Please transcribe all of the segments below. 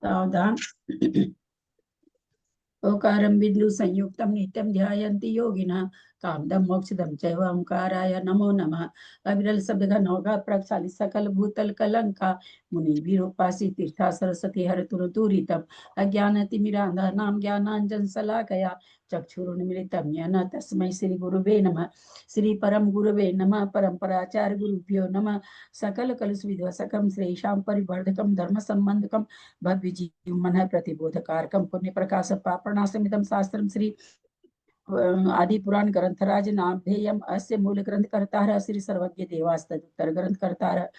सावधान। ओकारं बिंदु संयुक्तं नित्यं ध्यायन्ति योगिनः कामदं मोक्षदं चैव ओंकाराय नमो नमः। अविरल शब्द का नौका प्रक्षालित सकल भूतल कलंका मुनि विरूपासी तीर्था सरस्वती हर तुर दूरितम अज्ञानतिमिरांधा नाम ज्ञानांजन शलाकया चक्षुरुन्मिलितं येन तस्मै श्री गुरुवे नमः। श्री परम गुरुवे नमः। परंपराचार्य गुरुभ्यो नमः। सकल कलुषविध्वंसकं श्रेषां परिवर्धकं धर्म संबंधकं भव्य जीव मन प्रतिबोधकारकं पुण्य प्रकाश पापणासमिदं शास्त्रं श्री आदि पुराण ग्रंथराज नामधेयम अस्य मूल ग्रंथ कर्ता श्री सर्वज्ञ देवास्तदुत्तर ग्रंथ कर्ता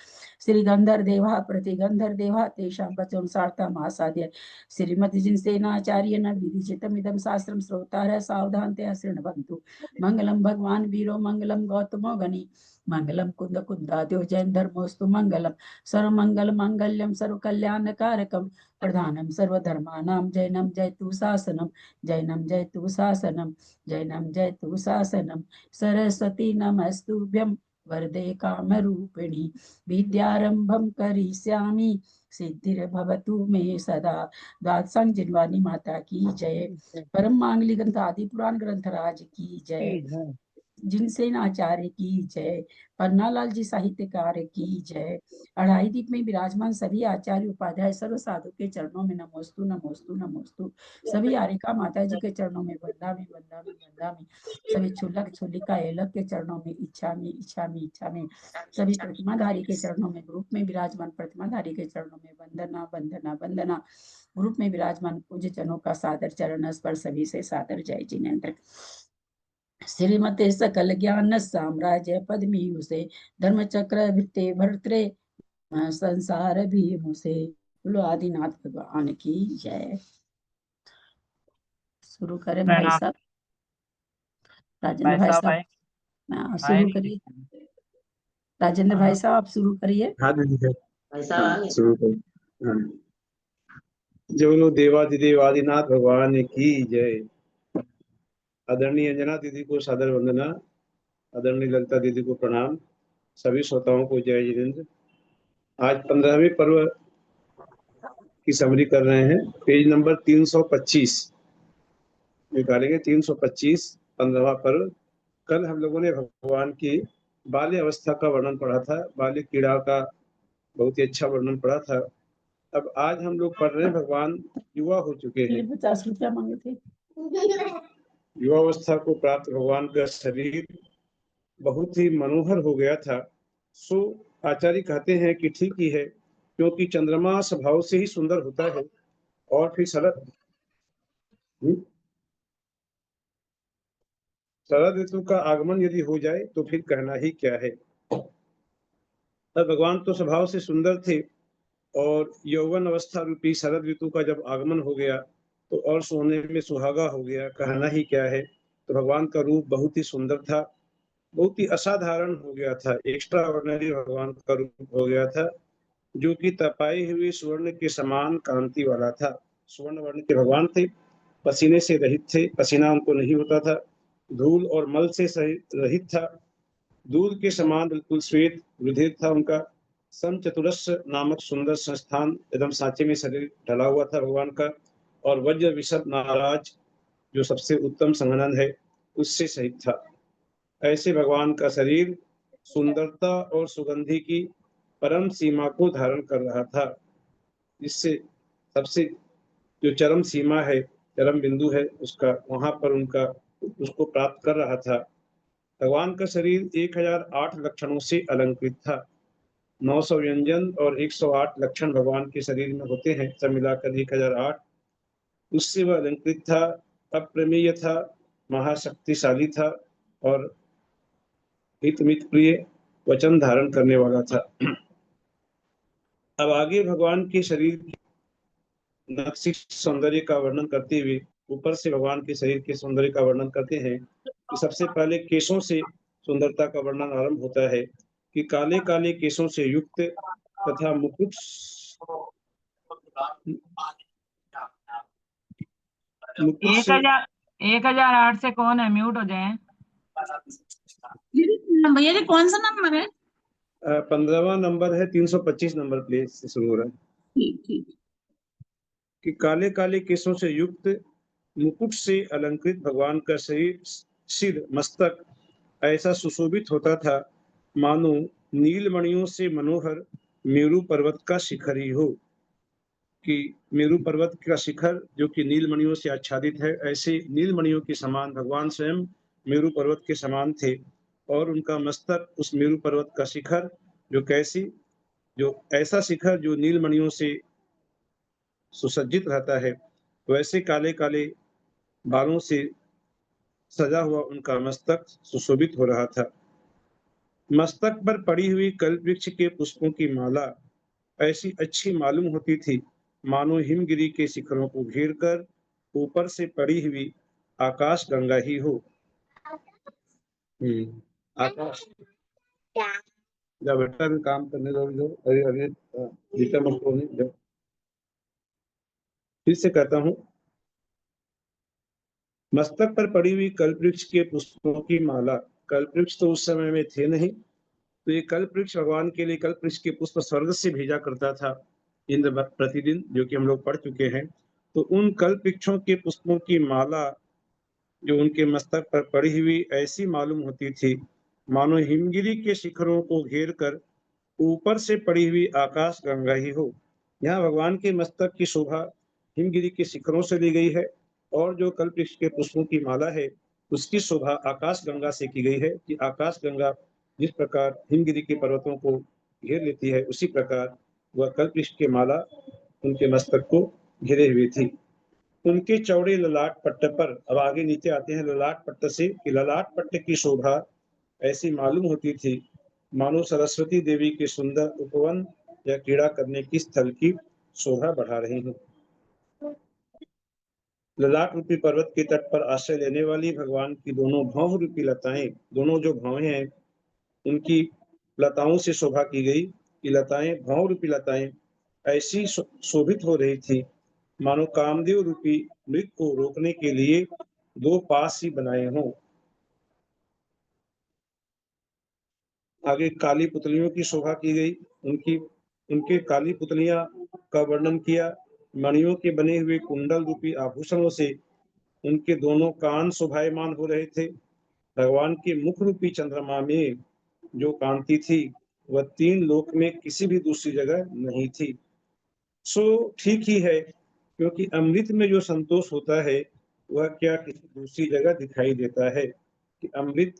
श्री गंधर देवा प्रतिगंधर देवा तेषां वचोनुसारता महासाध्य श्रीमती जिनसेनाचार्य न विधिचितमिदं शास्त्रं श्रोतारः सावधानतया शृण्वन्तु। मंगलम भगवान वीरो मंगलम गौतमो गणि मंगलम कुंद कुंदाद्यो जैन धर्मोस्तु मंगलम सर्वमंगल मंगल्यम सर्वकल्याणकारकम प्रधानम सर्वधर्मानां जैनम जयतु शासनम जैनम जयतु शासनम जैनम जयतु शासनम सरस्वती नमस्तुभ्यं वरदे कामरूपिणी विद्यारंभं करिष्यामि सिद्धिर्भवतु मे सदा। दात्संग जिनवानी माता की जय। परम मांगलिक ग्रंथ आदि पुराण ग्रंथराज की जय। जिनसेन आचार्य की जय। पन्नालाल जी साहित्यकार की जय। अढ़ाई दीप में विराजमान सभी आचार्य उपाध्याय सर्व साधु के चरणों में नमोस्तु नमोस्तु नमोस्तु। सभी आरिका माता जी के चरणों में वंदामि वंदामि वंदामि। सभी छुल्लक छुल्लिका एलक के चरणों में इच्छामि इच्छामि इच्छामि। सभी प्रतिमाधारी के चरणों में ग्रुप में विराजमान प्रतिमाधारी के चरणों में वंदना वंदना वंदना। ग्रुप में विराजमान पूज्य जनों का सादर चरण स्पर्श सभी से सादर जय जिनेन्द्र। श्रीमते सकल ज्ञान साम्राज्य पद्मीयुषे धर्म चक्र वृत्ते भर्त्रे संसार भी मुसे। बोलो आदिनाथ भगवान की जय। शुरू करें भाई साहब। राजेंद्र भाई साहब शुरू करिए। राजेंद्र भाई साहब आप शुरू करिए। हाँ दीदी शुरू करिए। जो लोग देवादिदेव आदिनाथ भगवान की जय। आदरणीय अंजना दीदी को सादर वंदना। आदरणीय ललिता दीदी को प्रणाम। सभी श्रोताओं को जय जिनेन्द्र। आज 15वें पर्व की समरी कर रहे हैं। पेज नंबर 325 निकालेंगे। 325 15वां पर्व। कल हम लोगों ने भगवान की बाल्य अवस्था का वर्णन पढ़ा था। बाल्य क्रीड़ा का बहुत ही अच्छा वर्णन पढ़ा था। अब आज हम लोग पढ़ रहे हैं भगवान युवा हो चुके हैं। 50 रुपया मांगे थे। युवावस्था को प्राप्त भगवान का शरीर बहुत ही मनोहर हो गया था। सो आचार्य कहते हैं कि ठीक ही है, क्योंकि चंद्रमा स्वभाव से ही सुंदर होता है और फिर शरद ऋतु का आगमन यदि हो जाए तो फिर कहना ही क्या है। तब भगवान तो स्वभाव से सुंदर थे और यौवन अवस्था रूपी शरद ऋतु का जब आगमन हो गया तो और सोने में सुहागा हो गया, कहना ही क्या है। तो भगवान का रूप बहुत ही सुंदर था, बहुत ही असाधारण हो गया था। एक्स्ट्रा ऑर्डिनरी भगवान का रूप हो गया था, जो कि तपाई हुई स्वर्ण के समान कांति वाला था। स्वर्ण वर्ण के भगवान थे, पसीने से रहित थे, पसीना उनको नहीं होता था, धूल और मल से रहित था, दूध के समान बिल्कुल श्वेत रुधिर था उनका। समचतुरस्र नामक सुंदर संस्थान एकदम सांचे में शरीर ढला हुआ था भगवान का। और वज्र विशद नाराज जो सबसे उत्तम संघनन है उससे सहित था। ऐसे भगवान का शरीर सुंदरता और सुगंधि की परम सीमा को धारण कर रहा था, जिससे सबसे जो चरम सीमा है, चरम बिंदु है उसका, वहां पर उनका उसको प्राप्त कर रहा था। भगवान का शरीर 1008 लक्षणों से अलंकृत था। 900 व्यंजन और 108 लक्षण भगवान के शरीर में होते हैं, सब मिलाकर 1008। उससे वह अलंकृत था, अप्रमेय था, महाशक्तिशाली था और हितमित प्रिय वचन धारण करने वाला था। अब आगे भगवान के शरीर के नक्शी सौंदर्य का वर्णन करते हुए ऊपर से भगवान के शरीर के सौंदर्य का वर्णन करते हैं कि सबसे पहले केशों से सुंदरता का वर्णन आरंभ होता है कि काले काले केशों से युक्त तथा मुकुट 1008 से कौन है? म्यूट हो जाए। भैया जी कौन सा नंबर है? 15वां नंबर है, 325 नंबर प्लेस से शुरू हो रहा है। ठीक ठीक। कि काले काले केसों से युक्त मुकुट से अलंकृत भगवान का शरीर, सिर, मस्तक ऐसा सुशोभित होता था मानो नीलमणियों से मनोहर मेरू पर्वत का शिखर ही हो। कि मेरू पर्वत का शिखर जो कि नीलमणियों से आच्छादित है, ऐसे नीलमणियों के समान भगवान स्वयं मेरू पर्वत के समान थे। और उनका मस्तक उस मेरू पर्वत का शिखर जो ऐसा शिखर जो नीलमणियों से सुसज्जित रहता है, वैसे काले काले बालों से सजा हुआ उनका मस्तक सुशोभित हो रहा था। मस्तक पर पड़ी हुई कल्प वृक्ष के पुष्पों की माला ऐसी अच्छी मालूम होती थी मानो हिमगिरी के शिखरों को घेर कर ऊपर से पड़ी हुई आकाश गंगा ही हो। आकाश जब बेटा भी काम करने दो अरे अरे जीता मत जब फिर से कहता हूँ, मस्तक पर पड़ी हुई कल्प वृक्ष के पुष्पों की माला, कल्प वृक्ष तो उस समय में थे नहीं, तो ये कल्प वृक्ष भगवान के लिए कल्प वृक्ष के पुष्प स्वर्ग से भेजा करता था इंद्र प्रतिदिन, जो कि हम लोग पढ़ चुके हैं। तो उन कल्प वृक्षों के पुष्पों की माला जो उनके मस्तक पर पड़ी हुई ऐसी मालूम होती थी मानो हिमगिरी के शिखरों को घेर कर ऊपर से पड़ी हुई आकाश गंगा ही हो। यहाँ भगवान के मस्तक की शोभा हिमगिरी के शिखरों से ली गई है और जो कल्प वृक्ष के पुष्पों की माला है उसकी शोभा आकाश गंगा से की गई है कि आकाश गंगा जिस प्रकार हिमगिरी के पर्वतों को घेर लेती है उसी प्रकार वह कल्प वृक्ष की माला उनके मस्तक को घेरे हुए थी। उनके चौड़े ललाट पट्ट पर, अब आगे नीचे आते हैं ललाट पट्ट से, कि ललाट पट्ट की शोभा ऐसी मालूम होती थी मानो सरस्वती देवी के सुंदर उपवन या क्रीड़ा करने की स्थल की शोभा बढ़ा रही हूँ। ललाट रूपी पर्वत के तट पर आश्रय लेने वाली भगवान की दोनों भौं रूपी लताएं, दोनों जो भौएं हैं उनकी लताओं से शोभा की गई कि लताएं, भौं रूपी लताएं ऐसी शोभित हो रही थी मानो कामदेव रूपी मृग को रोकने के लिए दो पास ही बनाए हों। आगे काली पुतलियों की शोभा की गई, उनके काली पुतलियां का वर्णन किया, मणियों के बने हुए कुंडल रूपी आभूषणों से उनके दोनों कान शोभायमान हो रहे थे। भगवान के मुख रूपी चंद्रमा में जो कांति थी वह तीन लोक में किसी भी दूसरी जगह नहीं थी। सो ठीक ही है, क्योंकि अमृत में जो संतोष होता है वह क्या किसी दूसरी जगह दिखाई देता है, कि अमृत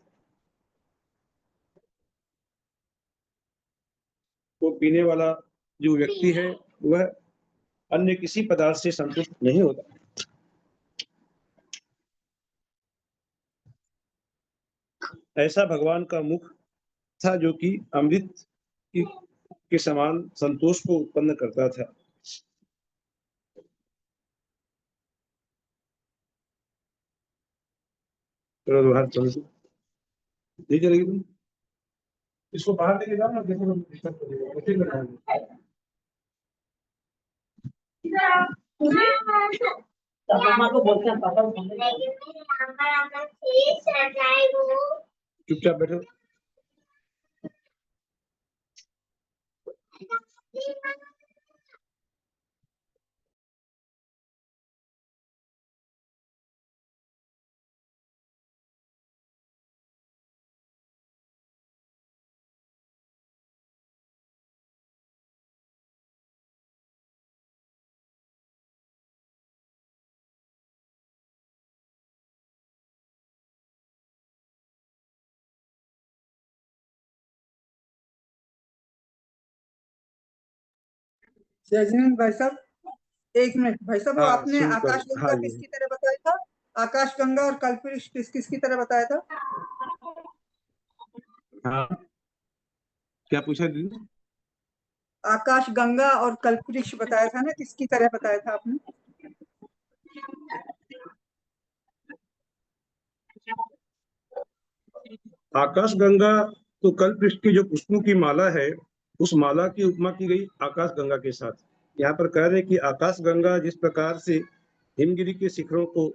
को पीने वाला जो व्यक्ति है वह अन्य किसी पदार्थ से संतुष्ट नहीं होता। ऐसा भगवान का मुख था जो कि अमृत के समान संतोष को उत्पन्न करता था। चलो बाहर चल नहीं चलेगी तुम इसको बाहर लेके जाओ ना, देखो डिस्टर्ब करेगा उसी में पापा को बोलते हैं, पापा चुपचाप बैठो। जजमेंट भाई साहब, एक मिनट भाई साहब, वो हाँ, आपने सुन कर, आकाश गंगा हाँ, किसकी तरह बताया था? आकाश गंगा और कल्पवृक्ष किसकी तरह बताया था? हाँ, क्या पूछा दीदी? आकाश गंगा और कल्पवृक्ष बताया था ना, किसकी तरह बताया था आपने? आकाश गंगा तो कल्प वृक्ष की जो पुष्पों की माला है उस माला की उपमा की गई आकाश गंगा के साथ। यहाँ पर कह रहे कि आकाश गंगा जिस प्रकार से हिमगिरी के शिखरों को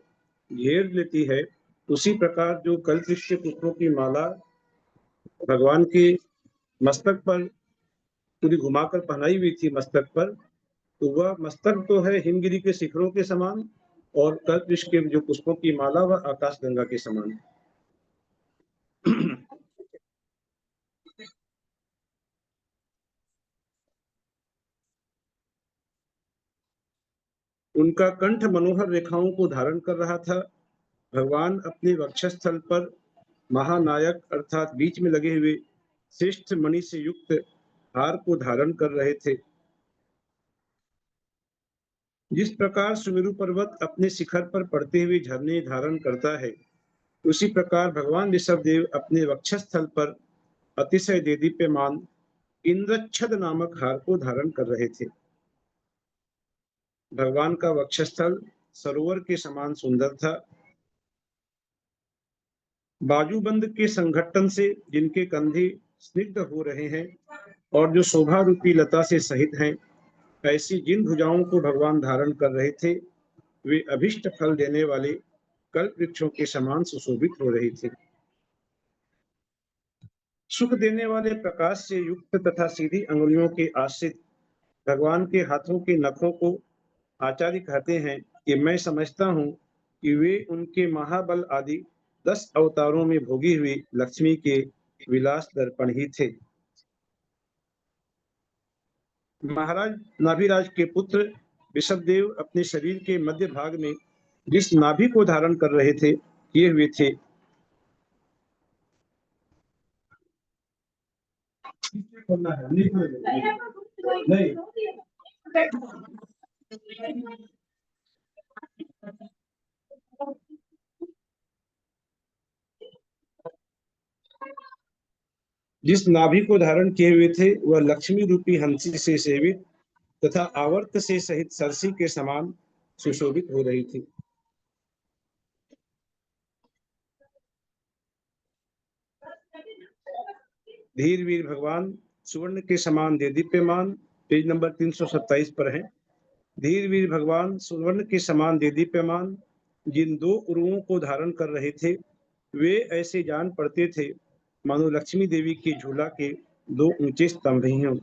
घेर लेती है उसी प्रकार जो कल्प वृक्ष के पुष्पों की माला भगवान के मस्तक पर पूरी घुमाकर पहनाई हुई थी मस्तक पर, तो वह मस्तक तो है हिमगिरी के शिखरों के समान, और कल्पवृक्ष के जो पुष्पों की माला वह आकाश गंगा के समान। उनका कंठ मनोहर रेखाओं को धारण कर रहा था। भगवान अपने वक्षस्थल पर महानायक अर्थात बीच में लगे हुए श्रेष्ठ मणि से युक्त हार को धारण कर रहे थे। जिस प्रकार सुमेरु पर्वत अपने शिखर पर पड़ते हुए झरने धारण करता है, उसी प्रकार भगवान ऋषभदेव अपने वक्षस्थल पर अतिशय देदीप्यमान इंद्रच्छद नामक हार को धारण कर रहे थे। भगवान का वक्षस्थल सरोवर के समान सुंदर था। बाजूबंद के संघटन से जिनके कंधे स्निग्ध हो रहे हैं और जो शोभा रूपी लता से सहित हैं, ऐसी जिन भुजाओं को भगवान धारण कर रहे थे, वे अभिष्ट फल देने वाले कल्प वृक्षों के समान सुशोभित हो रही थी। सुख देने वाले प्रकाश से युक्त तथा सीधी अंगुलियों के आश्रित भगवान के हाथों के नखों को आचार्य कहते हैं कि मैं समझता हूँ कि वे उनके महाबल आदि 10 अवतारों में भोगी हुई लक्ष्मी के विलास दर्पण ही थे। महाराज नाभिराज के पुत्र ऋषभदेव अपने शरीर के मध्य भाग में जिस नाभि को धारण कर रहे थे, किए हुए थे, नहीं जिस नाभि को धारण किए हुए थे, वह लक्ष्मी रूपी हंसी से सेवित तथा आवर्त से सहित सरसी के समान सुशोभित हो रही थी। धीर वीर भगवान सुवर्ण के समान देदीप्यमान, पेज नंबर 327 पर है। धीर वीर भगवान सुवर्ण के समान देदीप्यमान जिन 2 उरुओं को धारण कर रहे थे, वे ऐसे जान पड़ते थे मानो लक्ष्मी देवी के झूला के 2 ऊंचे स्तंभ ही हों।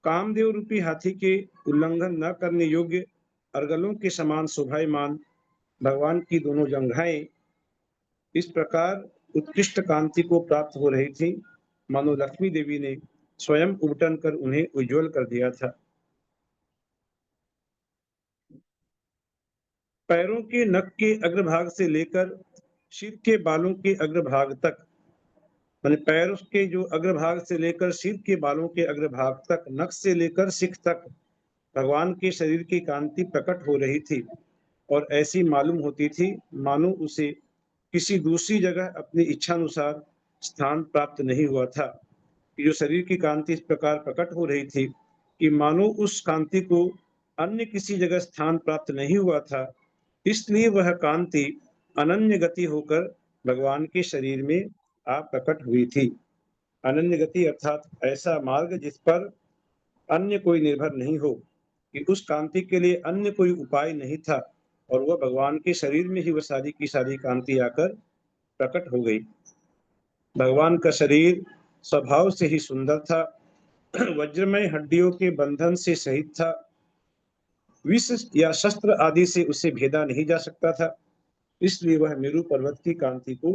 कामदेव रूपी हाथी के उल्लंघन न करने योग्य अर्गलों के समान शोभायमान भगवान की दोनों जंघाएं इस प्रकार उत्कृष्ट कांति को प्राप्त हो रही थी मानो लक्ष्मी देवी ने स्वयं उबटन कर उन्हें उज्जवल कर दिया था। पैरों के नख के अग्रभाग से लेकर सिर के बालों के अग्रभाग तक, माने पैरों के जो अग्रभाग से लेकर सिर के बालों के अग्रभाग तक, नख से लेकर शिख तक भगवान के शरीर की कांति प्रकट हो रही थी और ऐसी मालूम होती थी मानो उसे किसी दूसरी जगह अपनी इच्छा अनुसार स्थान प्राप्त नहीं हुआ था। जो शरीर की कांति इस प्रकार प्रकट हो रही थी कि मानो उस कांति को अन्य किसी जगह स्थान प्राप्त नहीं हुआ था, इसलिए वह कांति अनन्य गति होकर भगवान के शरीर में आ प्रकट हुई थी। अनन्य गति अर्थात ऐसा मार्ग जिस पर अन्य कोई निर्भर नहीं हो, कि उस कांति के लिए अन्य कोई उपाय नहीं था और वह भगवान के शरीर में ही वह सारी की सारी कांति आकर प्रकट हो गई। भगवान का शरीर स्वभाव से ही सुंदर था, वज्रमय हड्डियों के बंधन से सहित था, विष या शस्त्र आदि से उसे भेदा नहीं जा सकता था, इसलिए वह मेरु पर्वत की कांति को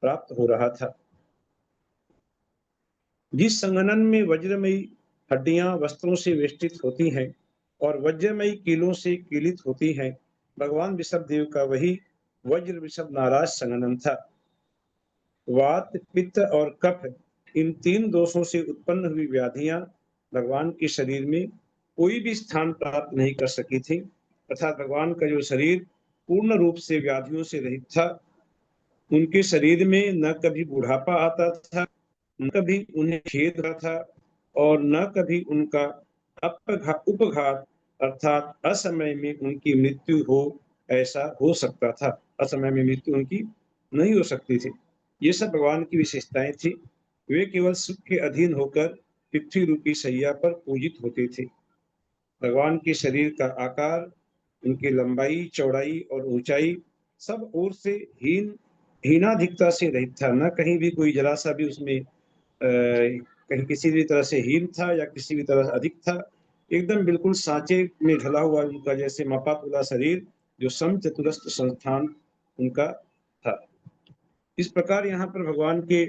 प्राप्त हो रहा था। जिस संघनन में वज्रमयी हड्डियां वस्त्रों से वेष्टित होती हैं और वज्रमयी कीलों से कीलित होती हैं, भगवान ऋषभदेव का वही वज्र ऋषभ नाराज संघनन था। वात, पित्त और कफ, इन 3 दोषों से उत्पन्न हुई व्याधियां भगवान के शरीर में कोई भी स्थान प्राप्त नहीं कर सकी थी, अर्थात भगवान का जो शरीर पूर्ण रूप से व्याधियों से रहित था, उनके शरीर में न कभी बुढ़ापा आता था, न कभी उन्हें खेद रहा था और न कभी उनका उपघात अर्थात असमय में उनकी मृत्यु हो, ऐसा हो सकता था। असमय में मृत्यु उनकी नहीं हो सकती थी। ये सब भगवान की विशेषताएं थी। वे केवल सुख के अधीन होकर पृथ्वी रूपी शैया पर पूजित होते थे। भगवान के शरीर का आकार, उनकी लंबाई, चौड़ाई और ऊंचाई सब ओर से हीनाधिकता से रहित था। न कहीं भी कोई जरा सा भी उसमें कहीं किसी भी तरह से हीन था या किसी भी तरह अधिक था। एकदम बिल्कुल सांचे में ढला हुआ उनका जैसे मपातुला शरीर, जो समचतुरस्र संस्थान उनका था। इस प्रकार यहाँ पर भगवान के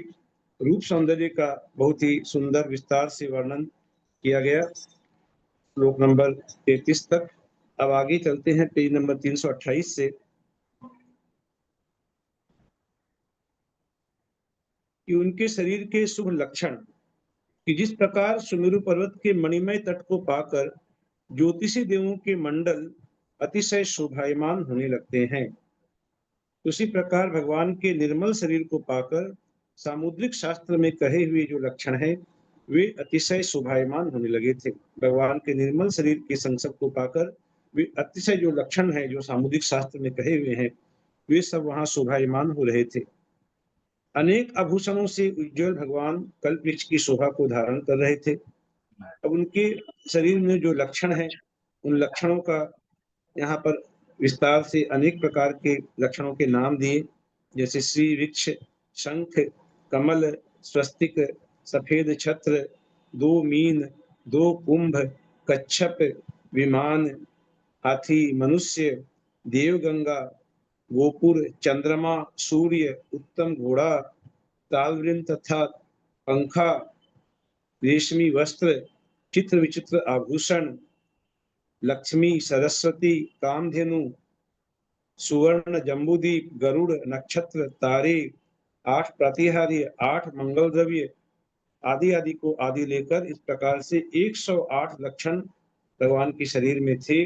रूप सौंदर्य का बहुत ही सुंदर विस्तार से वर्णन किया गया श्लोक नंबर 33 तक। अब आगे चलते हैं पेज नंबर 328 से कि उनके शरीर के शुभ लक्षण, कि जिस प्रकार सुमेरु पर्वत के मणिमय तट को पाकर ज्योतिषी देवों के मंडल अतिशय शोभायमान होने लगते हैं, उसी प्रकार भगवान के निर्मल शरीर को पाकर सामुद्रिक शास्त्र में कहे हुए जो लक्षण हैं वे अतिशय शोभायमान होने लगे थे। भगवान के निर्मल शरीर के संसर्ग को पाकर वे अतिशय जो लक्षण हैं जो सामुद्रिक शास्त्र में कहे हुए हैं वे सब वहां शोभायमान हो रहे थे। अनेक आभूषणों से उज्जवल भगवान कल्पवृक्ष की शोभा को धारण कर रहे थे। अब उनके शरीर में जो लक्षण है उन लक्षणों का यहाँ पर विस्तार से अनेक प्रकार के लक्षणों के नाम दिए, जैसे श्री वृक्ष, शंख, कमल, स्वस्तिक, सफेद छत्र, 2 मीन, 2 कुंभ, कच्छप, विमान, हाथी, मनुष्य, देवगंगा, गोपुर, चंद्रमा, सूर्य, उत्तम घोड़ा, तालवृंद तथा पंखा, रेशमी वस्त्र, चित्र विचित्र आभूषण, लक्ष्मी, सरस्वती, कामधेनु, सुवर्ण, जम्बूदीप, गरुड़, नक्षत्र, तारे, 8 प्रतिहारी, 8 मंगल द्रव्य आदि आदि को आदि लेकर इस प्रकार से 108 लक्षण भगवान के शरीर में थे।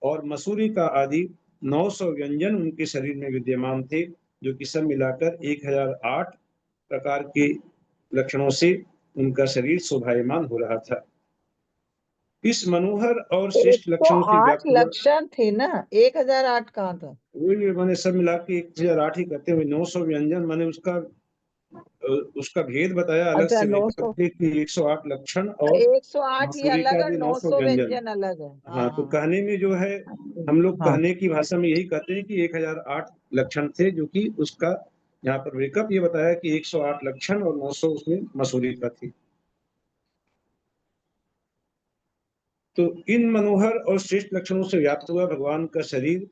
और मसूरी का आदि 900 व्यंजन उनके शरीर में विद्यमान थे, जो कि सब मिलाकर 1008 प्रकार के लक्षणों से उनका शरीर शोभायमान हो रहा था। इस मनोहर और श्रेष्ठ लक्षणों से 108 व्याप्त हुआ, लक्षण थे ना, 1008 कहाँ था? वही मैंने सब मिला के 1008 ही कहते हुए 900 व्यंजन, मैंने उसका भेद बताया अलग अच्छा, से 900 कि 108 लक्षण और 108 ही मसूरी अलग का है, भी 900 900 व्यंजन। व्यंजन अलग है। हाँ, तो कहने में जो है हम लोग हाँ। कहने की भाषा में यही कहते हैं कि 1008 लक्षण थे, जो कि उसका यहाँ पर ब्रेकअप ये बताया कि 108 लक्षण और 900 उसमें मसूरी का थी। तो इन मनोहर और श्रेष्ठ लक्षणों से व्याप्त हुआ भगवान का शरीर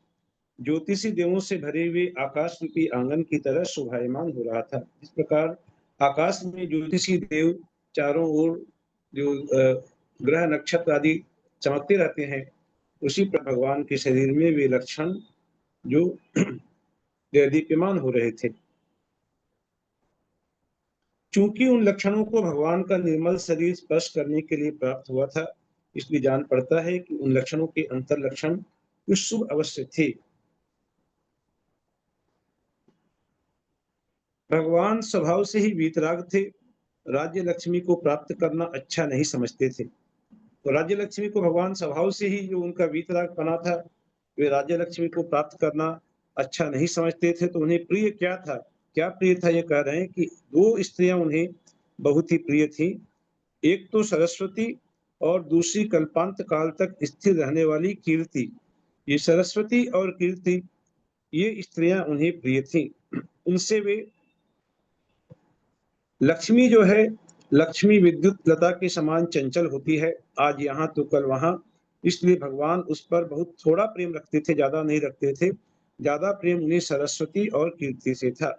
ज्योतिषी देवों से भरे हुए आकाश रूपी आंगन की तरह शोभायमान हो रहा था। इस प्रकार आकाश में ज्योतिषी देव चारों ओर जो ग्रह नक्षत्र आदि चमकते रहते हैं, उसी पर भगवान के शरीर में वे लक्षण जो दीप्यमान हो रहे थे। चूंकि उन लक्षणों को भगवान का निर्मल शरीर स्पर्श करने के लिए प्राप्त हुआ था, इसलिए जान पड़ता है कि उन लक्षणों के अंतर लक्षण कुछ शुभ अवश्य थे। भगवान स्वभाव से ही वीतराग थे, राज्य लक्ष्मी को प्राप्त करना अच्छा नहीं समझते थे। तो राज्य लक्ष्मी को भगवान स्वभाव से ही जो उनका वीतराग बना था, वे राज्य लक्ष्मी को प्राप्त करना अच्छा नहीं समझते थे। तो उन्हें प्रिय क्या था, क्या प्रिय था, ये कह रहे हैं कि 2 स्त्रियां उन्हें बहुत ही प्रिय थी। एक तो सरस्वती और दूसरी कल्पांत काल तक स्थिर रहने वाली कीर्ति। ये सरस्वती और कीर्ति ये स्त्रियां उन्हें प्रिय थी। उनसे वे लक्ष्मी जो है, लक्ष्मी विद्युत लता के समान चंचल होती है, आज यहाँ तो कल वहां, इसलिए भगवान उस पर बहुत थोड़ा प्रेम रखते थे, ज्यादा नहीं रखते थे। ज्यादा प्रेम उन्हें सरस्वती और कीर्ति से था।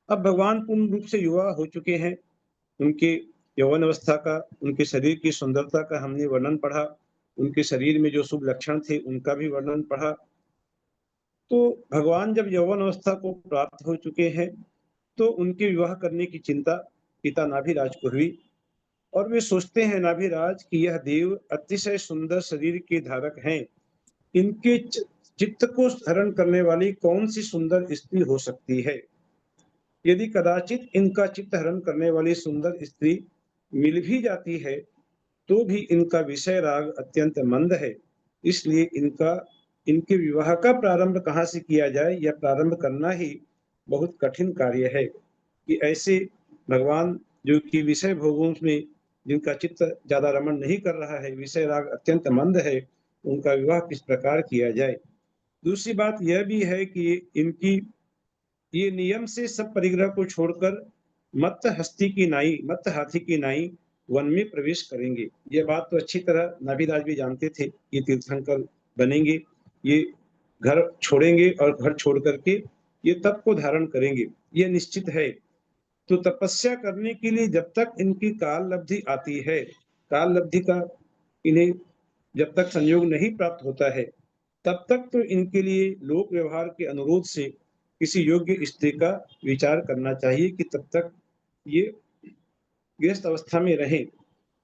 अब भगवान पूर्ण रूप से युवा हो चुके हैं, उनके यौवन अवस्था का, उनके शरीर की सुंदरता का हमने वर्णन पढ़ा, उनके शरीर में जो शुभ लक्षण थे उनका भी वर्णन पढ़ा। तो भगवान जब यौवन अवस्था को प्राप्त हो चुके हैं तो उनके विवाह करने की चिंता पिता नाभिराज को हुई, और वे सोचते हैं नाभिराज कि यह देव अतिशय सुंदर शरीर के धारक हैं, इनके चित्त को हरण करने वाली कौन सी सुंदर स्त्री हो सकती है। यदि कदाचित इनका चित्त हरण करने वाली सुंदर स्त्री मिल भी जाती है तो भी इनका विषय राग अत्यंत मंद है, इसलिए इनके विवाह का प्रारंभ कहाँ से किया जाए, यह प्रारंभ करना ही बहुत कठिन कार्य है। कि ऐसे भगवान जो कि विषय भोगों में जिनका चित्त ज्यादा रमण नहीं कर रहा है, विषय राग अत्यंत मंद है, उनका विवाह किस प्रकार किया जाए। दूसरी बात यह भी है कि इनकी ये नियम से सब परिग्रह को छोड़कर मत्त हाथी की नाई वन में प्रवेश करेंगे। यह बात तो अच्छी तरह नाभिराज भी जानते थे, ये तीर्थंकर बनेंगे, ये घर छोड़ेंगे और घर छोड़ करके ये तप को धारण करेंगे, ये निश्चित है। तो तपस्या करने के लिए जब तक इनकी काल लब्धि आती है, काल लब्धि का इन्हें जब तक संयोग नहीं प्राप्त होता है, तब तक तो इनके लिए लोक व्यवहार के अनुरोध से किसी योग्य स्त्री का विचार करना चाहिए कि तब तक ये गृहस्थ अवस्था में रहें।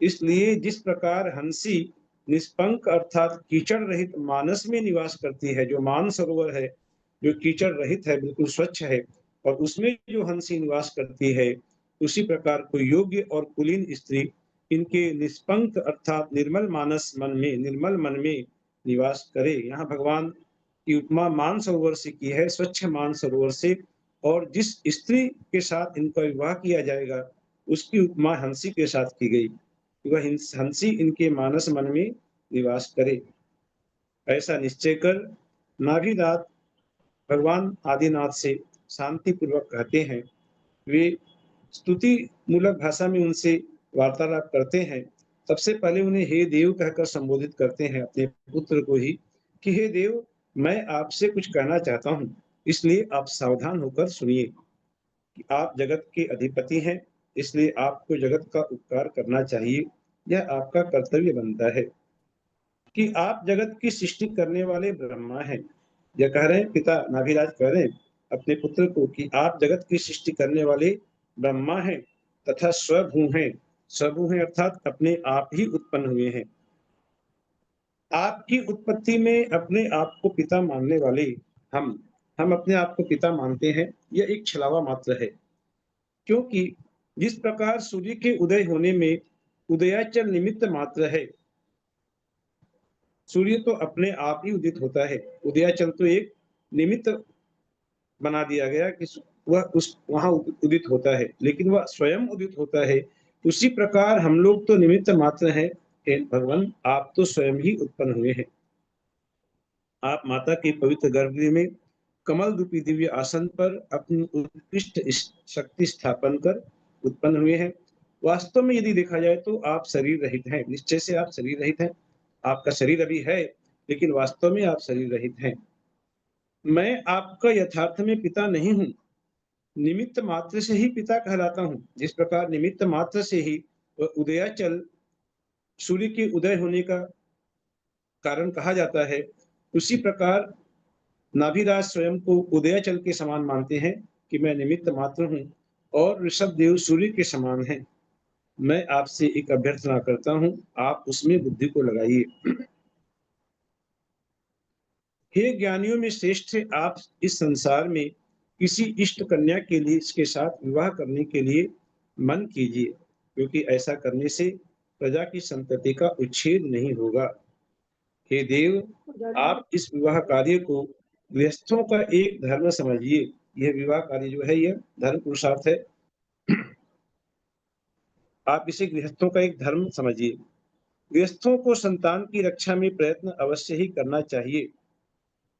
इसलिए जिस प्रकार हंसी निष्पंक अर्थात कीचड़ रहित मानस में निवास करती है, जो मान सरोवर है, जो कीचड़ रहित है, बिल्कुल स्वच्छ है, और उसमें जो हंसी निवास करती है, उसी प्रकार कोई योग्य और कुलीन स्त्री इनके निष्पंक अर्थात निर्मल मानस मन में, निर्मल मन में निवास करे। यहाँ भगवान की उपमा मान सरोवर से की है, स्वच्छ मान सरोवर से, और जिस स्त्री के साथ इनका विवाह किया जाएगा उसकी उपमा हंसी के साथ की गई। वह हंसी इनके मानस मन में निवास करे। ऐसा निश्चय कर नाभिनाथ भगवान आदिनाथ से शांति पूर्वक कहते हैं। वे स्तुति मूलक भाषा में उनसे वार्तालाप करते हैं। सबसे पहले उन्हें हे देव कहकर संबोधित करते हैं, अपने पुत्र को ही, कि हे देव, मैं आपसे कुछ कहना चाहता हूँ, इसलिए आप सावधान होकर सुनिए। कि आप जगत के अधिपति हैं, इसलिए आपको जगत का उपकार करना चाहिए, यह आपका कर्तव्य बनता है। कि आप जगत की सृष्टि करने वाले ब्रह्मा हैं। यह कह रहे हैं, पिता नाभिराज कह रहे हैं अपने पुत्र को कि आप जगत की सृष्टि करने वाले ब्रह्मा हैं तथा स्वभू हैं। स्वभू हैं अर्थात अपने आप ही उत्पन्न हुए हैं। आपकी उत्पत्ति में अपने आप को पिता मानने वाले हम अपने आप को पिता मानते हैं, यह एक छलावा मात्र है। क्योंकि जिस प्रकार सूर्य के उदय होने में उदयाचल निमित्त मात्र है, सूर्य तो अपने आप ही उदित होता है, उदयाचल तो एक निमित्त बना दिया गया कि वह वहां उदित होता है, लेकिन वह स्वयं उदित होता है। उसी प्रकार हम लोग तो निमित्त मात्र हैं। भगवान आप तो स्वयं ही उत्पन्न हुए हैं। आप माता के पवित्र गर्भगृह में कमल रूपी दिव्य आसन पर अपनी उत्कृष्ट शक्ति स्थापन कर उत्पन्न हुए हैं। वास्तव में यदि देखा जाए तो आप शरीर रहित हैं, निश्चय से आप शरीर रहित हैं। आपका शरीर अभी है, लेकिन वास्तव में आप शरीर रहित हैं। मैं आपका यथार्थ में पिता नहीं हूँ, निमित्त मात्र से ही पिता कहलाता हूँ। जिस प्रकार निमित्त मात्र से ही उदयाचल सूर्य के उदय होने का कारण कहा जाता है, उसी प्रकार नाभिराज स्वयं को उदयाचल के समान मानते हैं कि मैं निमित्त मात्र हूँ और ऋषभ देव सूर्य के समान हैं। मैं आपसे एक अभ्यर्थना करता हूँ, आप उसमें बुद्धि को लगाइए। हे ज्ञानियों में श्रेष्ठ, आप इस संसार में किसी इष्ट कन्या के लिए इसके साथ विवाह करने के लिए मन कीजिए, क्योंकि ऐसा करने से प्रजा की संतति का उच्छेद नहीं होगा। हे देव, आप इस विवाह कार्य को गृहस्थों का एक धर्म समझिए। यह विवाह कार्य जो है, यह धर्म पुरुषार्थ है। आप इसे गृहस्थों का एक धर्म समझिए। गृहस्थों को संतान की रक्षा में प्रयत्न अवश्य ही करना चाहिए।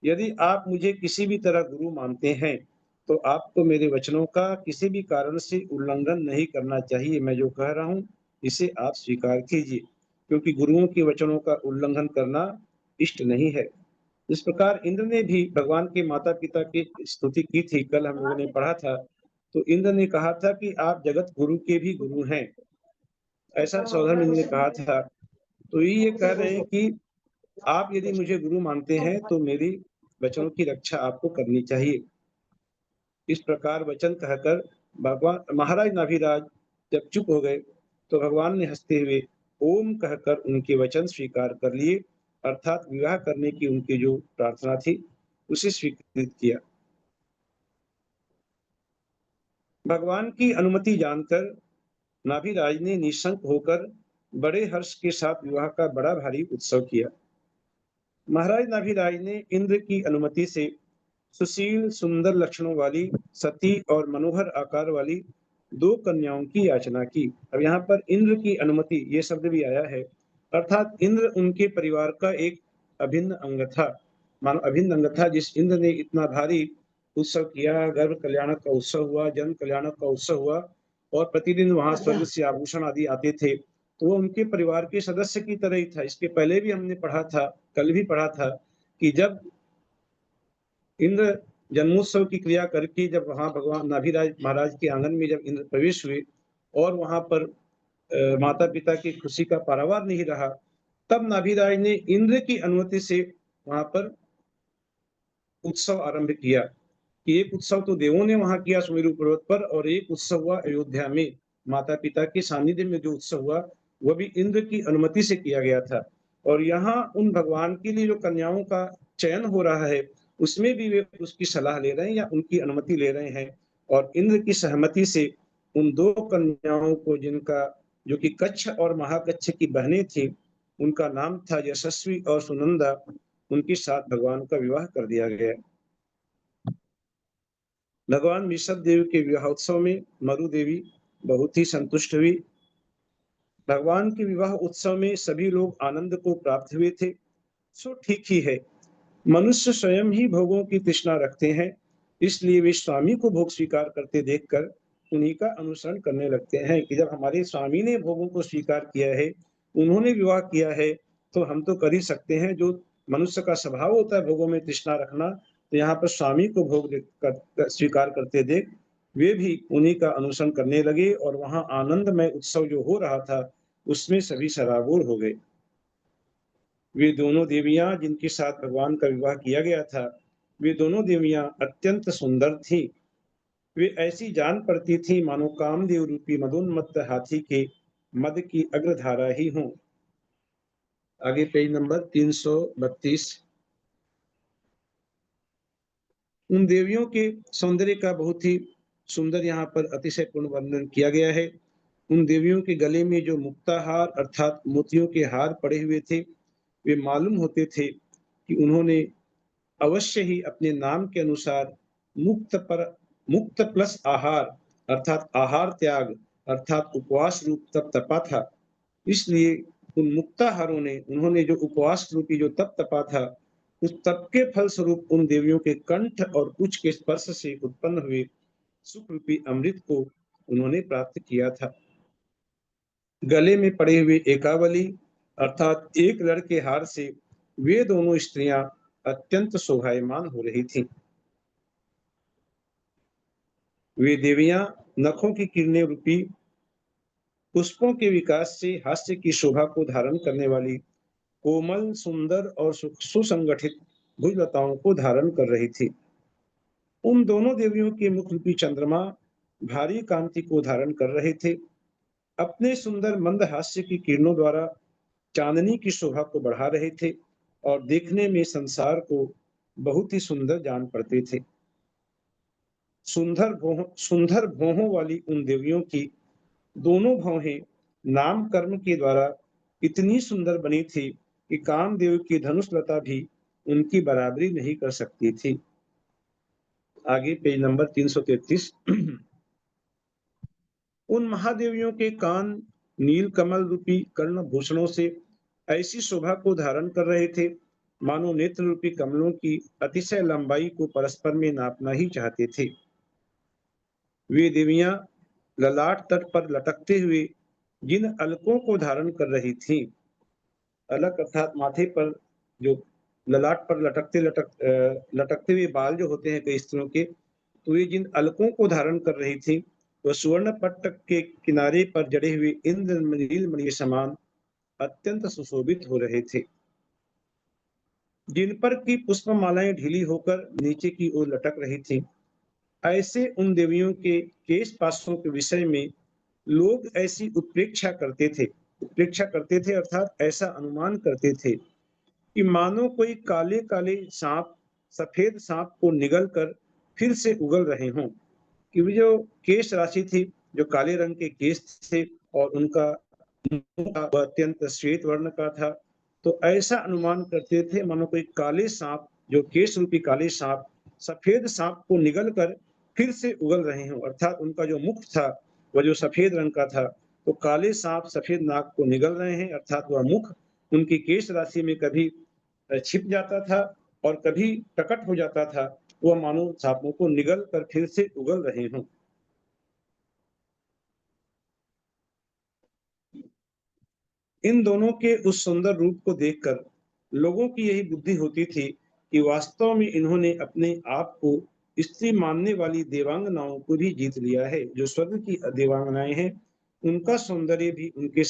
यदि आप मुझे किसी भी तरह गुरु मानते हैं, तो आपको मेरे वचनों का किसी भी कारण से उल्लंघन नहीं करना चाहिए। मैं जो कह रहा हूँ इसे आप स्वीकार कीजिए, क्योंकि गुरुओं के वचनों का उल्लंघन करना इष्ट नहीं है। इस प्रकार इंद्र ने भी भगवान के माता पिता की स्तुति की थी। कल हम लोगों ने पढ़ा था, तो इंद्र ने कहा था कि आप जगत गुरु के भी गुरु हैं, ऐसा सौधर्म इंद्र ने कहा था। तो ये कह रहे हैं कि आप यदि मुझे गुरु मानते हैं तो मेरी वचनों की रक्षा आपको करनी चाहिए। इस प्रकार वचन कहकर भगवान महाराज नाभिराज जब चुप हो गए, तो भगवान ने हंसते हुए ओम कहकर उनके वचन स्वीकार कर लिए, अर्थात विवाह करने की उनकी जो प्रार्थना थी उसे स्वीकृत किया। भगवान की अनुमति जानकर नाभिराज ने निशंक होकर बड़े हर्ष के साथ विवाह का बड़ा भारी उत्सव किया। महाराज नाभिराज ने इंद्र की अनुमति से सुशील सुंदर लक्षणों वाली सती और मनोहर आकार वाली 2 कन्याओं की याचना की। अब यहाँ पर इंद्र की अनुमति ये शब्द भी आया है, अर्थात इंद्र उनके परिवार का एक अभिन्न अंग था, मानो अभिन्न अंग था। जिस इंद्र ने इतना भारी उत्सव किया, गर्भ कल्याणक का उत्सव हुआ, जन्म कल्याणक का उत्सव हुआ, और प्रतिदिन वहां स्वर्ग से आभूषण आदि आते थे, तो वो उनके परिवार के सदस्य की तरह ही था। इसके पहले भी हमने पढ़ा था, कल भी पढ़ा था कि जब इंद्र जन्मोत्सव की क्रिया करके जब वहाँ भगवान नाभिराज महाराज के आंगन में जब इंद्र प्रवेश हुए और वहाँ पर माता पिता की खुशी का पारावार नहीं रहा, तब नाभिराज ने इंद्र की अनुमति से वहाँ पर उत्सव आरंभ किया। कि एक उत्सव तो देवों ने वहां किया सुमेरु पर्वत पर, और एक उत्सव हुआ अयोध्या में माता पिता के सानिध्य में जो उत्सव हुआ वह भी इंद्र की अनुमति से किया गया था। और यहाँ उन भगवान के लिए जो कन्याओं का चयन हो रहा है उसमें भी वे उसकी सलाह ले रहे हैं या उनकी अनुमति ले रहे हैं। और इंद्र की सहमति से उन दो कन्याओं को, जिनका जो कि कच्छ और महाकच्छ की बहनें थी, उनका नाम था यशस्वी और सुनंदा, उनके साथ भगवान का विवाह कर दिया गया। भगवान ऋषभ देव के विवाहोत्सव में मरु देवी बहुत ही संतुष्ट हुई। भगवान के विवाह उत्सव में सभी लोग आनंद को प्राप्त हुए थे। सो ठीक ही है, मनुष्य स्वयं ही भोगों की तृष्णा रखते हैं, इसलिए वे स्वामी को भोग स्वीकार करते देखकर उन्हीं का अनुसरण करने लगते हैं। कि जब हमारे स्वामी ने भोगों को स्वीकार किया है, उन्होंने विवाह किया है, तो हम तो कर ही सकते हैं। जो मनुष्य का स्वभाव होता है भोगों में तृष्णा रखना, तो यहाँ पर स्वामी को भोग स्वीकार करते देख वे भी उन्हीं का अनुसरण करने लगे, और वहां आनंदमय उत्सव जो हो रहा था उसमें सभी सराबोर हो गए। वे दोनों देवियां जिनके साथ भगवान का विवाह किया गया था, वे दोनों देवियां अत्यंत सुंदर थी। वे ऐसी जान पड़ती थी मानो कामदेव रूपी मदोन्मत्त हाथी के मद की अग्रधारा ही हों। आगे पेज नंबर 332। उन देवियों के सौंदर्य का बहुत ही सुंदर यहाँ पर अतिशय पूर्ण वर्णन किया गया है। उन देवियों के गले में जो मुक्ताहार अर्थात मोतियों के हार पड़े हुए थे, वे मालूम होते थे कि उन्होंने अवश्य ही अपने नाम के अनुसार मुक्त प्लस आहार अर्थात आहार त्याग अर्थात उपवास रूप तप तपा था। इसलिए उन मुक्ताहारों ने, उन्होंने जो उपवास रूपी जो तप तपा था, उस तप के फल स्वरूप उन देवियों के कंठ और कुछ के स्पर्श से उत्पन्न हुए सुख रूपी अमृत को उन्होंने प्राप्त किया था। गले में पड़े हुए एकावली अर्थात एक लड़ के हार से वे दोनों स्त्रियां अत्यंत शोभायमान हो रही थीं। वे देवियां नखों की किरणें रूपी पुष्पों के विकास से हास्य की शोभा को धारण करने वाली कोमल सुंदर और सुसंगठित भुजलताओं को धारण कर रही थी। उन दोनों देवियों के मुख रूपी चंद्रमा भारी कांति को धारण कर रहे थे। अपने सुंदर मंद हास्य की किरणों द्वारा चांदनी की शोभा को बढ़ा रहे थे और देखने में संसार को बहुत ही सुंदर जान पड़ते थे। सुंदर भौहों वाली उन देवियों की दोनों भौहें नाम कर्म के द्वारा इतनी सुंदर बनी थी कि कामदेव की धनुष लता भी उनकी बराबरी नहीं कर सकती थी। आगे पेज नंबर 333। उन महादेवियों के कान नील कमल रूपी कर्ण भूषणों से ऐसी शोभा को धारण कर रहे थे मानो नेत्र रूपी कमलों की अतिशय लंबाई को परस्पर में नापना ही चाहते थे। वे देवियां ललाट तट पर लटकते हुए जिन अलकों को धारण कर रही थीं, अलक अर्थात माथे पर जो ललाट पर लटकते हुए बाल जो होते हैं कई स्त्रियों के, तो ये जिन अलकों को धारण कर रही थी वह सुवर्ण पट्ट के किनारे पर जड़े हुए इंद्रनील मणि समान अत्यंत सुशोभित हो रहे थे। जिन पर की पुष्पमालाएं ढीली होकर नीचे की ओर लटक रही थी, ऐसे उन देवियों के केश पाशों के विषय में लोग ऐसी उत्प्रेक्षा करते थे अर्थात ऐसा अनुमान करते थे कि मानो कोई काले काले सांप सफेद सांप को निगल कर फिर से उगल रहे हों। कि वो जो केश राशि थी, जो काले रंग के केश थे और उनका वह अत्यंत श्वेत वर्ण का था, तो ऐसा अनुमान करते थे मानो कोई काले सांप, जो केश रूपी काले सांप सफेद सांप को निगल कर फिर से उगल रहे हों। अर्थात उनका जो मुख था वह जो सफेद रंग का था, तो काले सांप सफेद नाग को निगल रहे हैं, अर्थात वह मुख उनकी केश राशि में कभी छिप जाता था और कभी प्रकट हो जाता था। वह मानो सांपों को निगल कर फिर से उगल रहे हों। इन दोनों के उस सुंदर रूप को देखकर लोगों की यही बुद्धि होती थी कि वास्तव में इन्होंने अपने आप को स्त्री मानने वाली देवांगनाओं को भी जीत लिया है। जो स्वर्ग की देवांगनाएं हैं, उनका सौंदर्य भी उनके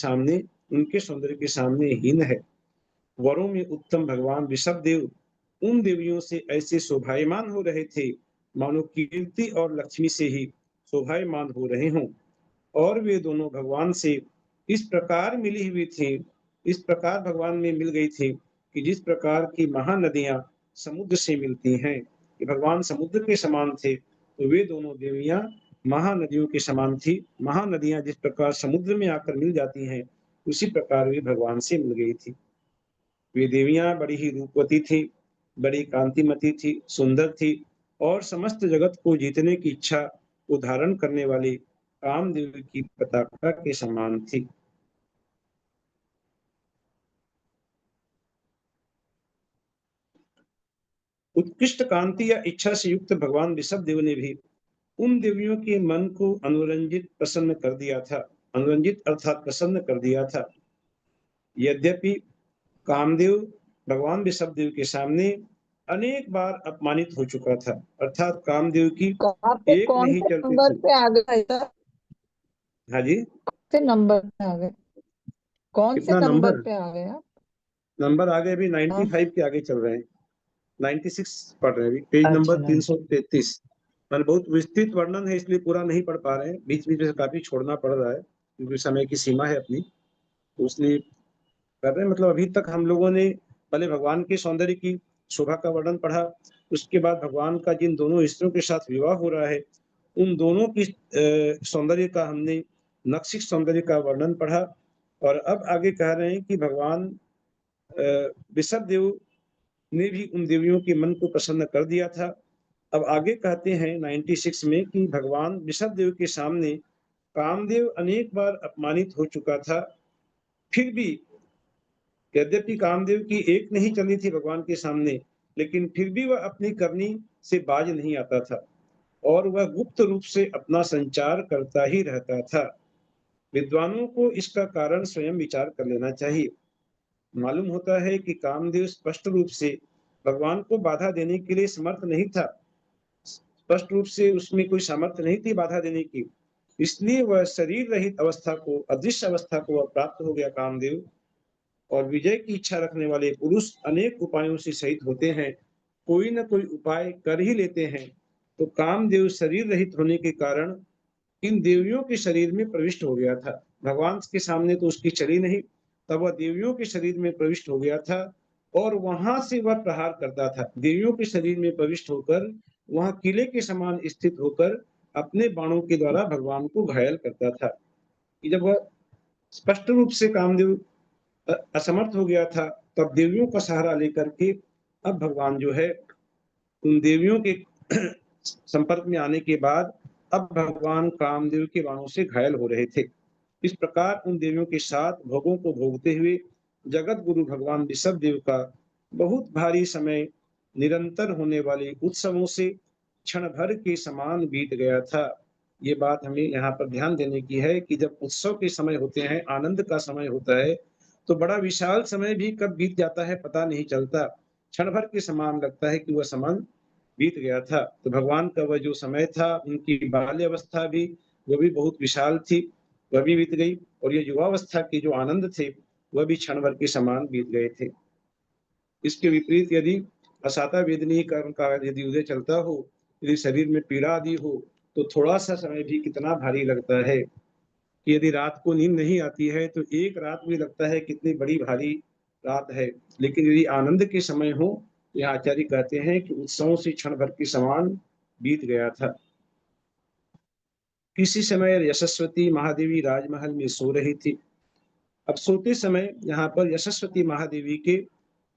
सौंदर्य के सामने हीन है। वरों में उत्तम भगवान ऋषभदेव उन देवियों से ऐसे शोभायमान हो रहे थे मानो कीर्ति और लक्ष्मी से ही शोभायमान हो रहे हों। और वे दोनों भगवान से इस प्रकार मिली हुई थी, इस प्रकार भगवान में मिल गई थी कि जिस प्रकार की महानदियां समुद्र से मिलती हैं, कि भगवान समुद्र के समान थे, तो वे दोनों देवियां महानदियों के समान थी। महानदियां जिस प्रकार समुद्र में आकर मिल जाती हैं, उसी प्रकार वे भगवान से मिल गई थी। वे देवियां बड़ी ही रूपवती थी, बड़ी कांतिमती थी, सुंदर थी और समस्त जगत को जीतने की इच्छा को धारण करने वाली कामदेव की पताका के समान थी। उत्कृष्ट कांति या इच्छा से युक्त भगवान ऋषभदेव ने भी उन देवियों के मन को अनुरंजित प्रसन्न कर दिया था। अनुरंजित अर्थात प्रसन्न कर दिया था। यद्यपि कामदेव भगवान ऋषभदेव के सामने अनेक बार अपमानित हो चुका था, अर्थात कामदेव की कहाँ पे एक कौन नहीं से चलती नंबर थी। पे आ गए सर? हाँ जी, से नंबर पे आ गए? कौन से कितना नंबर नंबर? पे आ गए आप? नंबर आगे अभी हाँ, 95 के आगे चल रहे हैं, 96 पढ़ रहे हैं अभी, पेज नंबर अच्छा नहीं। 333। मैंने बहुत विस्तृत वर्णन है, इसलिए पूरा नहीं पढ़ पा रहे हैं, बीच बीच में काफी छोड़ना पड़ रहा है क्योंकि समय की सीमा है अपनी, तो इसलिए कर रहे हैं। मतलब अभी तक हम लोगों ने पहले भगवान के सौंदर्य की शोभा का वर्णन पढ़ा, उसके बाद भगवान का जिन दोनों स्त्रियों के साथ विवाह हो रहा है, उन दोनों की सौंदर्य का हमने नक्सिक सौंदर्य का वर्णन पढ़ा। और अब आगे कह रहे हैं कि भगवान ऋषभदेव ने भी उन देवियों के मन को प्रसन्न कर दिया था। अब आगे कहते हैं 96 में कि भगवान ऋषभदेव के सामने कामदेव अनेक बार अपमानित हो चुका था, फिर भी यद्यपि कामदेव की एक नहीं चली थी भगवान के सामने, लेकिन फिर भी वह अपनी करनी से बाज नहीं आता था और वह गुप्त रूप से अपना संचार करता ही रहता था। विद्वानों को इसका कारण स्वयं विचार कर लेना चाहिए। मालूम होता है कि कामदेव स्पष्ट रूप से भगवान को बाधा देने के लिए समर्थ नहीं था, स्पष्ट रूप से उसमें कोई सामर्थ्य नहीं थी बाधा देने की, इसलिए वह शरीर रहित अवस्था को, अदृश्य अवस्था को वह प्राप्त हो गया कामदेव। और विजय की इच्छा रखने वाले पुरुष अनेक उपायों से सहित होते हैं, कोई न कोई उपाय कर ही लेते हैं। तो कामदेव शरीर रहित होने के कारण इन देवियों के शरीर में प्रविष्ट हो गया था। भगवान के सामने तो उसकी चली नहीं, तब वह देवियों के शरीर में प्रविष्ट हो गया था और वहां से वह प्रहार करता था। देवियों के शरीर में प्रविष्ट होकर वहां किले के समान स्थित होकर अपने बाणों के द्वारा भगवान को घायल करता था। कि जब वह स्पष्ट रूप से कामदेव असमर्थ हो गया था, तब देवियों का सहारा लेकर के अब भगवान जो है उन देवियों के संपर्क में आने के बाद अब भगवान कामदेव के बाणों से घायल हो रहे थे। इस प्रकार उन देवियों के साथ भोगों को भोगते हुए जगत गुरु भगवान ऋषभदेव का बहुत भारी समय निरंतर होने वाले उत्सवों से क्षण भर के समान बीत गया था। ये बात हमें यहाँ पर ध्यान देने की है कि जब उत्सव के समय होते हैं, आनंद का समय होता है, तो बड़ा विशाल समय भी कब बीत जाता है पता नहीं चलता, क्षण भर के समान लगता है कि वह समय बीत गया था। तो भगवान का वह जो समय था, उनकी बाल्य अवस्था भी, वह भी बहुत विशाल थी, वह भी बीत गई, और ये युवावस्था के जो आनंद थे वह भी क्षण भर के समान बीत गए थे। इसके विपरीत यदि असाता वेदनीय कर्म का यदि उदय चलता हो, यदि शरीर में पीड़ा आदि हो, तो थोड़ा सा समय भी कितना भारी लगता है कि यदि रात को नींद नहीं आती है तो एक रात भी लगता है कितनी बड़ी भारी रात है। लेकिन यदि आनंद के समय हो, यहाँ आचार्य कहते हैं कि उत्सवों से क्षण भर के समान बीत गया था। किसी समय यशस्वती महादेवी राजमहल में सो रही थी। अब सोते समय यहाँ पर यशस्वती महादेवी के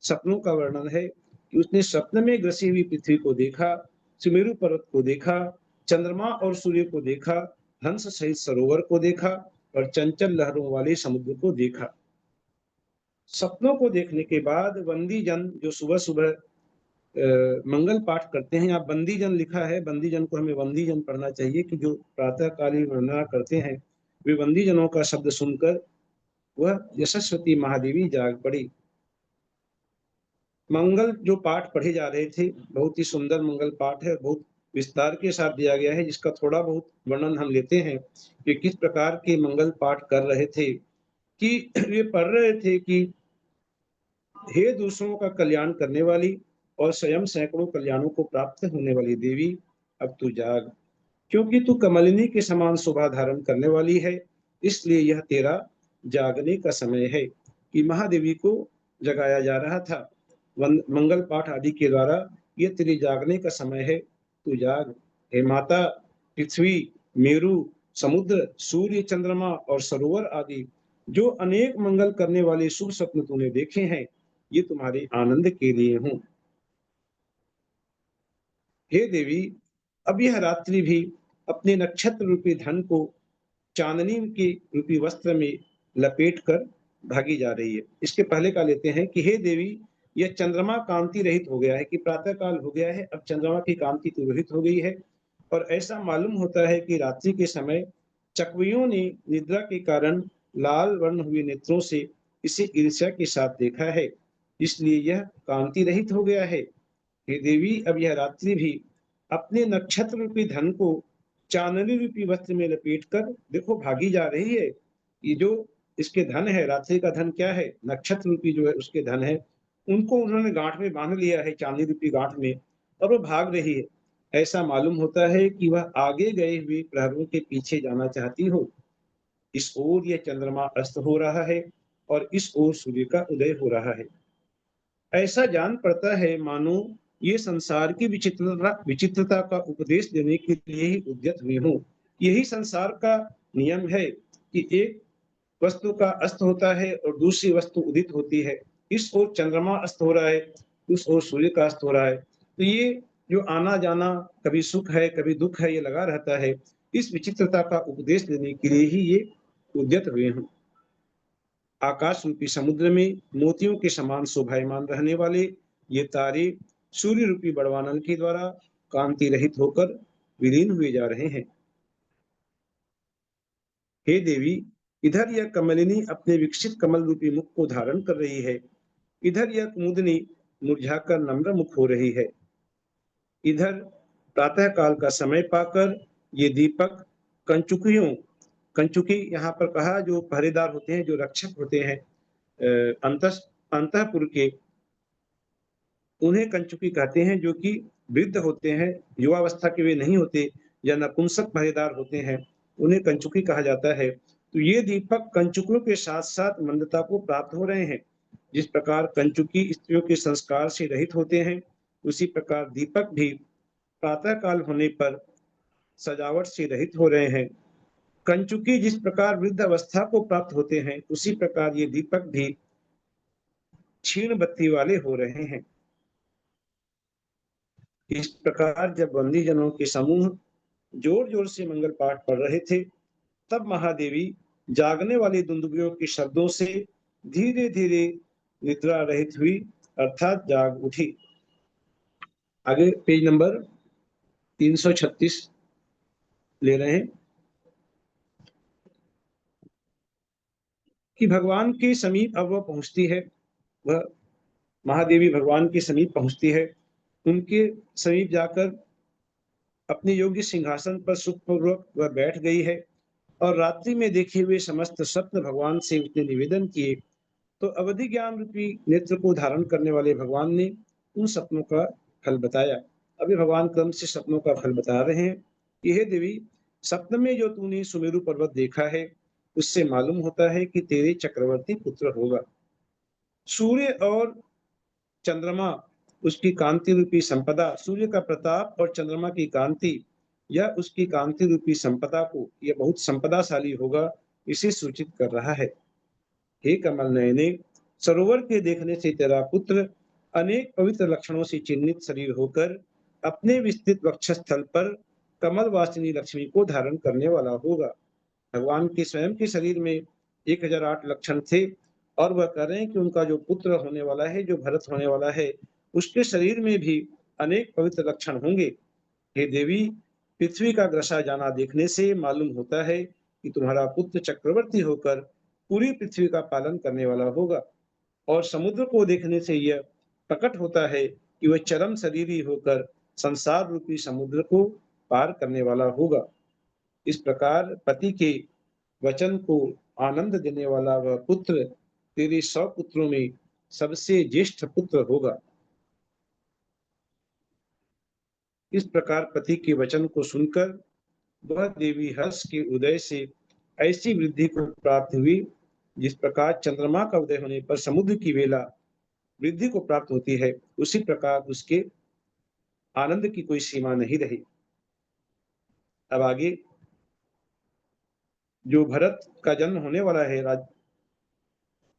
सपनों का वर्णन है कि उसने स्वप्न में ग्रसी हुई पृथ्वी को देखा, सुमेरु पर्वत को देखा, चंद्रमा और सूर्य को देखा, हंस सहित सरोवर को देखा और चंचल लहरों वाले समुद्र को देखा। सपनों को देखने के बाद बंदी जन जो सुबह सुबह मंगल पाठ करते हैं, यहाँ बंदी जन लिखा है, बंदी जन को हमें बंदी जन पढ़ना चाहिए कि जो प्रातःकालीन वंदना करते हैं वे बंदी जनों का शब्द सुनकर वह यशस्वती महादेवी जाग पड़ी। मंगल जो पाठ पढ़े जा रहे थे, बहुत ही सुंदर मंगल पाठ है, बहुत विस्तार के साथ दिया गया है, जिसका थोड़ा बहुत वर्णन हम लेते हैं कि किस प्रकार के मंगल पाठ कर रहे थे। कि वे पढ़ रहे थे कि हे दूसरों का कल्याण करने वाली और स्वयं सैकड़ों कल्याणों को प्राप्त होने वाली देवी, अब तू जाग, क्योंकि तू कमलिनी के समान शोभा धारण करने वाली है, इसलिए यह तेरा जागने का समय है। कि महादेवी को जगाया जा रहा था मंगल पाठ आदि के द्वारा, ये तेरे जागने का समय है, तू जाग। हे माता, पृथ्वी, मेरु, समुद्र, सूर्य, चंद्रमा और सरोवर आदि जो अनेक मंगल करने वाले शुभ स्वप्न तूने देखे हैं, ये तुम्हारे आनंद के लिए हूं। हे देवी, अब यह रात्रि भी अपने नक्षत्र रूपी धन को चांदनी के रूपी वस्त्र में लपेट कर भागी जा रही है। इसके पहले का लेते हैं कि हे देवी, यह चंद्रमा कांति रहित हो गया है, कि प्रातः काल हो गया है, अब चंद्रमा की कांति तिरोहित हो गई है, और ऐसा मालूम होता है कि रात्रि के समय चकवियों ने निद्रा के कारण लाल वर्ण हुए नेत्रों से इसे ईर्ष्या के साथ देखा है, इसलिए यह कांति रहित हो गया है। हे देवी, अब यह रात्रि भी अपने नक्षत्र रूपी धन को चांदनी रूपी वस्त्र में लपेट कर देखो भागी जा रही है। ये जो इसके धन है, रात्रि का धन क्या है, नक्षत्र रूपी जो है उसके धन है, उनको उन्होंने गांठ में बांध लिया है, चांदी रूपी गांठ में, और वो भाग रही है। ऐसा मालूम होता है कि वह आगे गए हुए प्रहरों के पीछे जाना चाहती हो। इस ओर यह चंद्रमा अस्त हो रहा है और इस ओर सूर्य का उदय हो रहा है। ऐसा जान पड़ता है मानो ये संसार की विचित्रता का उपदेश देने के लिए ही उद्यत हुई हूँ। यही संसार का नियम है कि एक वस्तु का अस्त होता है और दूसरी वस्तु उदित होती है। इस ओर चंद्रमा अस्त हो रहा है, उस ओर सूर्य का अस्त हो रहा है, तो ये जो आना जाना, कभी सुख है कभी दुख है, ये लगा रहता है। इस विचित्रता का उपदेश देने के लिए ही ये उद्यत हुए हैं। आकाश रूपी समुद्र में मोतियों के समान शोभायमान रहने वाले ये तारे सूर्य रूपी बड़वानल के द्वारा कांति रहित होकर विलीन हुए जा रहे हैं। हे देवी, इधर यह कमलिनी अपने विकसित कमल रूपी मुख को धारण कर रही है, इधर यह कुमुदनी मुरझाकर नम्र मुख हो रही है। इधर प्रातः काल का समय पाकर ये दीपक कंचुकी यहाँ पर कहा जो पहरेदार होते हैं, जो रक्षक होते हैं अंतःपुर के, उन्हें कंचुकी कहते हैं, जो कि वृद्ध होते हैं, युवावस्था के वे नहीं होते, या नपुंसक पहरेदार होते हैं, उन्हें कंचुकी कहा जाता है। तो ये दीपक कंचुकियों के साथ साथ मंदता को प्राप्त हो रहे हैं। जिस प्रकार कंचुकी स्त्रियों के संस्कार से रहित होते हैं, उसी प्रकार दीपक भी प्रातः काल होने पर सजावट से रहित हो रहे हैं। कंचुकी जिस प्रकार वृद्ध अवस्था को प्राप्त होते हैं, उसी प्रकार ये दीपक भी क्षीण बत्ती वाले हो रहे हैं। इस प्रकार जब बंदी जनों के समूह जोर जोर से मंगल पाठ पढ़ रहे थे, तब महादेवी जागने वाली दुंदुभियों के शब्दों से धीरे धीरे निद्रा रहित हुई, अर्थात जाग उठी। आगे पेज नंबर 336 ले रहे हैं कि भगवान के समीप अब वह पहुंचती है, वह महादेवी भगवान के समीप पहुंचती है, उनके समीप जाकर अपने योग्य सिंहासन पर सुखपूर्वक वह बैठ गई है, और रात्रि में देखे हुए समस्त स्वप्न भगवान से उसने निवेदन किए, तो अवधि ज्ञान रूपी नेत्र को धारण करने वाले भगवान ने उन सपनों का फल बताया। अभी भगवान क्रम से सपनों का फल बता रहे हैं कि हे देवी, सपन में जो तूने सुमेरु पर्वत देखा है, उससे मालूम होता है कि तेरे चक्रवर्ती पुत्र होगा। सूर्य और चंद्रमा, उसकी कांति रूपी संपदा, सूर्य का प्रताप और चंद्रमा की कांति, यह उसकी कांति रूपी संपदा को, यह बहुत संपदाशाली होगा, इसे सूचित कर रहा है। हे कमल नयने, सरोवर के देखने से तेरा पुत्र अनेक पवित्र लक्षणों से चिन्हित शरीर होकर अपने विस्तृत वक्षस्थल पर कमल वासिनी लक्ष्मी को धारण करने वाला होगा। भगवान के स्वयं के शरीर में 1008 लक्षण थे, और वह कह रहे हैं कि उनका जो पुत्र होने वाला है, जो भरत होने वाला है, उसके शरीर में भी अनेक पवित्र लक्षण होंगे। हे देवी, पृथ्वी का ग्रसा जाना देखने से मालूम होता है कि तुम्हारा पुत्र चक्रवर्ती होकर पूरी पृथ्वी का पालन करने वाला होगा। और समुद्र को देखने से यह प्रकट होता है कि वह चरम शरीरी होकर संसार रूपी समुद्र को पार करने वाला होगा। इस प्रकार पति के वचन को आनंद देने वाला वह पुत्र तेरे 100 पुत्रों में सबसे ज्येष्ठ पुत्र होगा। इस प्रकार पति के वचन को सुनकर वह देवी हर्ष के उदय से ऐसी वृद्धि को प्राप्त हुई, जिस प्रकार चंद्रमा का उदय होने पर समुद्र की वेला वृद्धि को प्राप्त होती है, उसी प्रकार उसके आनंद की कोई सीमा नहीं रही। अब आगे जो भरत का जन्म होने वाला है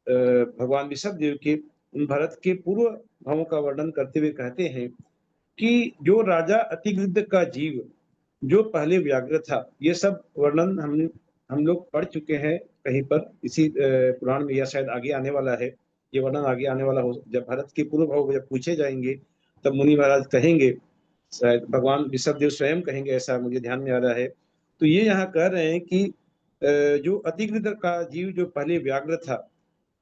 भगवान ऋषभदेव के, उन भरत के पूर्व भावों का वर्णन करते हुए कहते हैं कि जो राजा अतिगृद्ध का जीव जो पहले व्याघ्र था, ये सब वर्णन हम लोग पढ़ चुके हैं कहीं पर इसी पुराण में, या शायद आगे आने वाला है, ये वर्णन आगे आने वाला हो। जब भरत के पूर्व भाव जब पूछे जाएंगे तब मुनि महाराज कहेंगे, शायद भगवान ऋषभदेव स्वयं कहेंगे, ऐसा मुझे ध्यान में आ रहा है। तो ये यहाँ कह रहे हैं कि जो अतिगृद्ध का जीव जो पहले व्याघ्र था,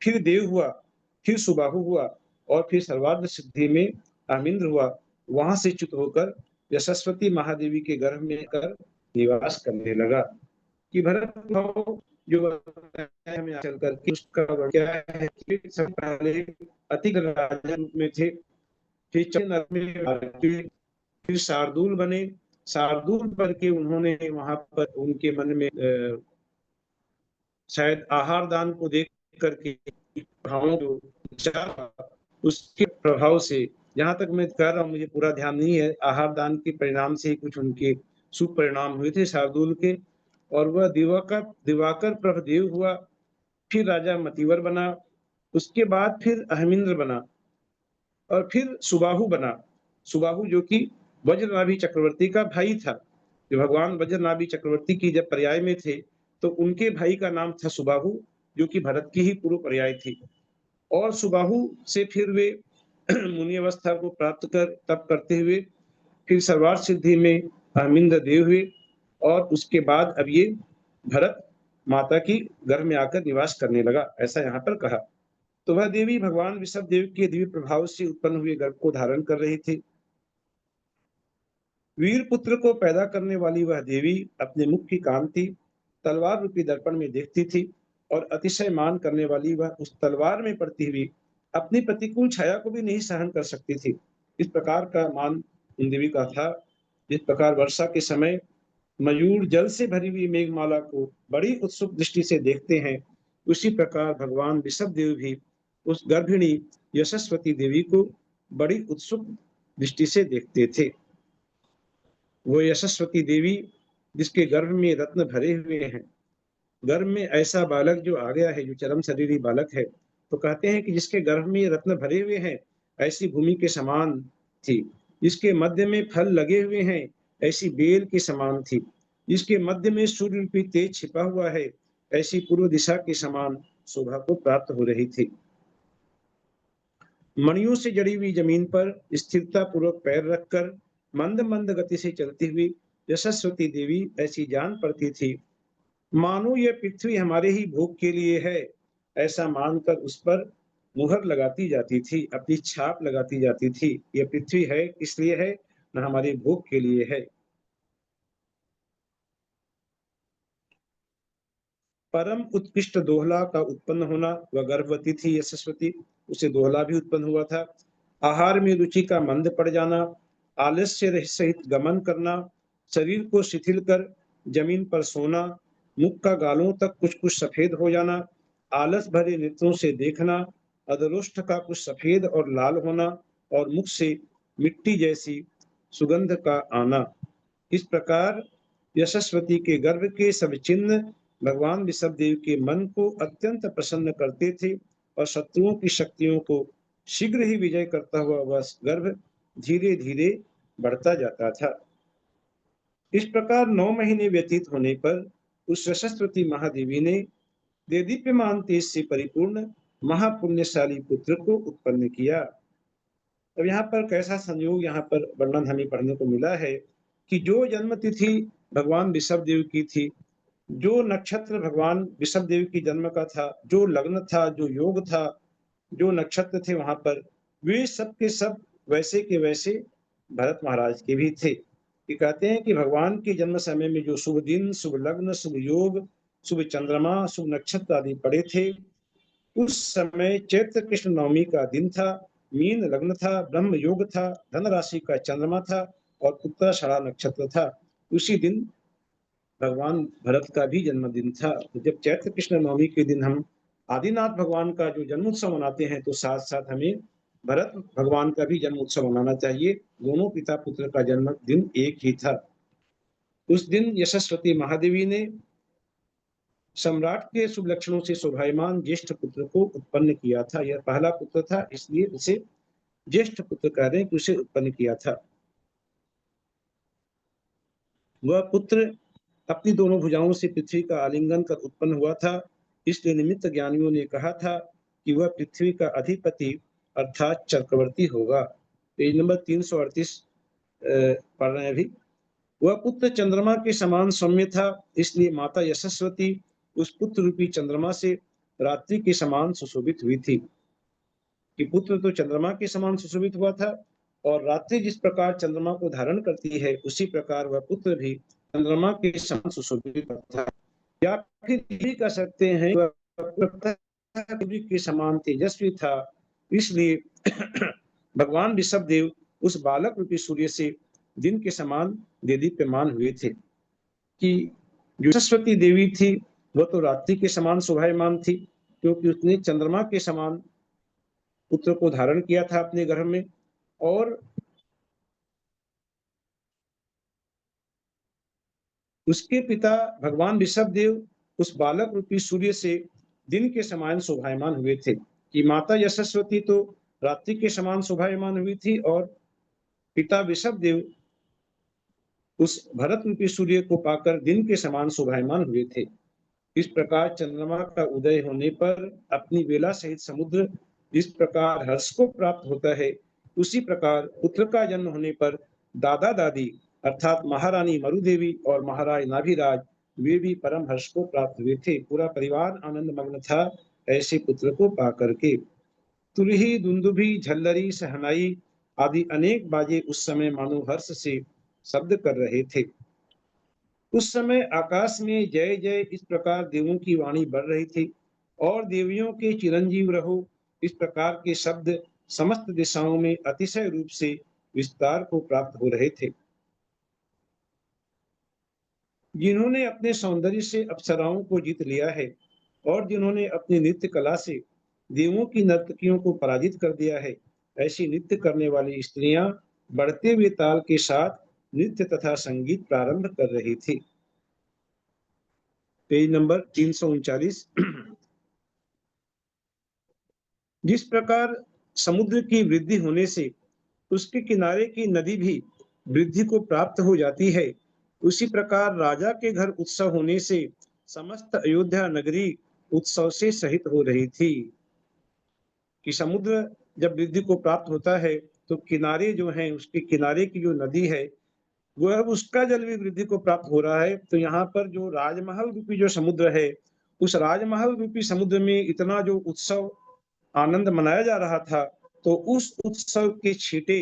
फिर देव हुआ, फिर सुबाहु हुआ, और फिर सर्वार्थ सिद्धि में अमिंद्र हुआ, वहां से च्युत होकर यशस्वती महादेवी के गर्भ में कर निवास करने लगा। कि भरत जो हमें चल करके उसका क्या है कि सब पहले अतिगृद्ध राजा रूप में थे, फिर शार्दूल बने। शार्दूल बन के उन्होंने वहां पर उनके मन में शायद आहार दान को देख करके उसके प्रभाव से, जहां तक मैं कह रहा हूँ मुझे पूरा ध्यान नहीं है, आहार दान के परिणाम से कुछ उनके शुभ परिणाम हुए थे शार्दूल के, और वह दिवाकर प्रभदेव हुआ, फिर राजा मतिवर बना, उसके बाद फिर अहमिंद्र बना, और फिर सुबाहु बना। सुबाहु जो कि वज्रनाभि चक्रवर्ती का भाई था। जो भगवान वज्रनाभि चक्रवर्ती की जब पर्याय में थे तो उनके भाई का नाम था सुबाहु, जो कि भरत की ही पूर्व पर्याय थी। और सुबाहु से फिर वे मुनि अवस्था को प्राप्त कर तप करते हुए फिर सर्वार्थ सिद्धि में अहमिंद्र देव हुए, और उसके बाद अब ये भरत माता की गर्भ में आकर निवास करने लगा, ऐसा यहाँ पर कहा। तो वह देवी भगवान ऋषभदेव के दिव्य प्रभाव से उत्पन्न हुए गर्भ को धारण कर रही थी। वीर पुत्र को पैदा करने वाली वह देवी अपने मुख की कांति तलवार रूपी दर्पण में देखती थी, और अतिशय मान करने वाली वह उस तलवार में पड़ती हुई अपनी प्रतिकूल छाया को भी नहीं सहन कर सकती थी। इस प्रकार का मान उन देवी का था। जिस प्रकार वर्षा के समय मयूर जल से भरी हुई मेघमाला को बड़ी उत्सुक दृष्टि से देखते हैं, उसी प्रकार भगवान ऋषभदेव भी उस गर्भिणी यशस्वती देवी को बड़ी उत्सुक दृष्टि से देखते थे। वो यशस्वती देवी जिसके गर्भ में रत्न भरे हुए हैं, गर्भ में ऐसा बालक जो आ गया है, जो चरम शरीरी बालक है, तो कहते हैं कि जिसके गर्भ में रत्न भरे हुए हैं ऐसी भूमि के समान थी, जिसके मध्य में फल लगे हुए हैं ऐसी बेल के समान थी, जिसके मध्य में सूर्य रूपी तेज छिपा हुआ है ऐसी पूर्व दिशा के समान शोभा को प्राप्त हो रही थी। मणियों से जड़ी हुई जमीन पर स्थिरता पूर्वक पैर रखकर मंद मंद गति से चलती हुई यशस्वती देवी ऐसी जान पड़ती थी मानो यह पृथ्वी हमारे ही भोग के लिए है, ऐसा मानकर उस पर मुहर लगाती जाती थी, अपनी छाप लगाती जाती थी। यह पृथ्वी है इसलिए है, न हमारे भोग के लिए है। परम उत्कृष्ट दोहला का उत्पन्न होना, वह गर्भवती थी यशस्वती, उसे दोहला भी उत्पन्न हुआ था। आहार में रुचि का मंद पड़ जाना, आलस्य सहित गमन करना, शरीर को शिथिल कर जमीन पर सोना, मुख का गालों तक कुछ कुछ सफेद हो जाना, आलस भरे नेत्रों से देखना, अधरोष्ठ का कुछ सफेद और लाल होना, और मुख से मिट्टी जैसी सुगंध का आना। इस प्रकार यशस्वती के गर्भ के सब चिन्ह भगवान ऋषभदेव के मन को अत्यंत प्रसन्न करते थे, और शत्रुओं की शक्तियों को शीघ्र ही विजय करता हुआ वह गर्भ धीरे धीरे बढ़ता जाता था। इस प्रकार 9 महीने व्यतीत होने पर उस यशस्वती महादेवी ने देदीप्यमान तेज से परिपूर्ण महापुण्यशाली पुत्र को उत्पन्न किया। अब यहाँ पर कैसा संयोग यहाँ पर वर्णन हमें पढ़ने को मिला है कि जो जन्म तिथि भगवान ऋषभदेव की थी जो नक्षत्र भगवान ऋषभ देव की जन्म का था, जो लग्न था, जो योग था, जो नक्षत्र थे वहां पर, वे सब के सब वैसे के वैसे भरत महाराज के भी थे। ये कहते हैं कि भगवान के जन्म समय में जो शुभ दिन, शुभ लग्न, शुभ योग, शुभ चंद्रमा, शुभ नक्षत्र आदि पड़े थे, उस समय चैत्र कृष्ण नवमी का दिन था, मीन लग्न था, ब्रह्म योग था, धन राशि का चंद्रमा था और उत्तराषाढ़ा नक्षत्र था। उसी दिन भगवान भरत का भी जन्मदिन था। तो जब चैत्र कृष्ण नवमी के दिन हम आदिनाथ भगवान का जो जन्मोत्सव मनाते हैं, तो साथ साथ हमें भरत भगवान का भी जन्मोत्सव मनाना चाहिए। दोनों पिता पुत्र का जन्मदिन एक ही था। उस दिन यशस्वती महादेवी ने सम्राट के शुभ लक्षणों से शोभायमान ज्येष्ठ पुत्र को उत्पन्न किया था। यह पहला पुत्र था, इसलिए उसे ज्येष्ठ पुत्र कह रहे हैं कि उसे उत्पन्न किया था। वह पुत्र अपनी दोनों भुजाओं से पृथ्वी का आलिंगन कर उत्पन्न हुआ था, इसलिए निमित्त ज्ञानियों ने कहा था कि वह पृथ्वी का अधिपति अर्थात चक्रवर्ती होगा। पेज नंबर 338 पढ़ रहे हैं अभी। वह पुत्र चंद्रमा के समान सौम्य था, इसलिए माता यशस्वती उस पुत्र रूपी चंद्रमा से रात्रि के समान सुशोभित हुई थी। कि पुत्र तो चंद्रमा के समान सुशोभित हुआ था और रात्रि जिस प्रकार चंद्रमा को धारण करती है, उसी प्रकार वह पुत्र भी चंद्रमा के समान सुशोभित था। या फिर ये कह सकते हैं वह सूर्य के समान तेजस्वी था, इसलिए भगवान ऋषभ देव उस बालक रूपी सूर्य से दिन के समान देदीप्यमान हुए थे। कि जो सरस्वती देवी थी वह तो रात्रि के समान शोभायमान थी, क्योंकि उसने चंद्रमा के समान पुत्र को धारण किया था अपने गर्भ में, और उसके पिता भगवान ऋषभ देव उस बालक रूपी सूर्य से दिन के समान शोभायमान हुए थे। कि माता यशस्वती तो रात्रि के समान शोभायमान हुई थी और पिता ऋषभ देव उस भरत रूपी सूर्य को पाकर दिन के समान शोभायमान हुए थे। इस प्रकार चंद्रमा का उदय होने पर अपनी वेला सहित समुद्र जिस प्रकार हर्ष को प्राप्त होता है, उसी प्रकार पुत्र का जन्म होने पर दादा दादी अर्थात महारानी मरुदेवी और महाराज नाभिराज वे भी परम हर्ष को प्राप्त हुए थे। पूरा परिवार आनंद मग्न था ऐसे पुत्र को पा करके। तुरही, दुंदुभी, झल्लरी, सहनाई आदि अनेक बाजे उस समय मानो हर्ष से शब्द कर रहे थे। उस समय आकाश में जय जय इस प्रकार देवों की वाणी बढ़ रही थी और देवियों के चिरंजीव रहो इस प्रकार के शब्द समस्त दिशाओं में अतिशय रूप से विस्तार को प्राप्त हो रहे थे। जिन्होंने अपने सौंदर्य से अप्सराओं को जीत लिया है और जिन्होंने अपनी नृत्य कला से देवों की नर्तकियों को पराजित कर दिया है, ऐसी नृत्य करने वाली स्त्रियां बढ़ते हुए ताल के साथ नृत्य तथा संगीत प्रारंभ कर रही थी। Page number 339। जिस प्रकार समुद्र की वृद्धि होने से उसके किनारे की नदी भी वृद्धि को प्राप्त हो जाती है, उसी प्रकार राजा के घर उत्सव होने से समस्त अयोध्या नगरी उत्सव से सहित हो रही थी। कि समुद्र जब वृद्धि को प्राप्त होता है तो किनारे जो हैं, उसके किनारे की जो नदी है वह अब उसका जल भी वृद्धि को प्राप्त हो रहा है। तो यहाँ पर जो राजमहल रूपी जो समुद्र है, उस राजमहल रूपी समुद्र में इतना जो उत्सव आनंद मनाया जा रहा था, तो उस उत्सव के छींटे,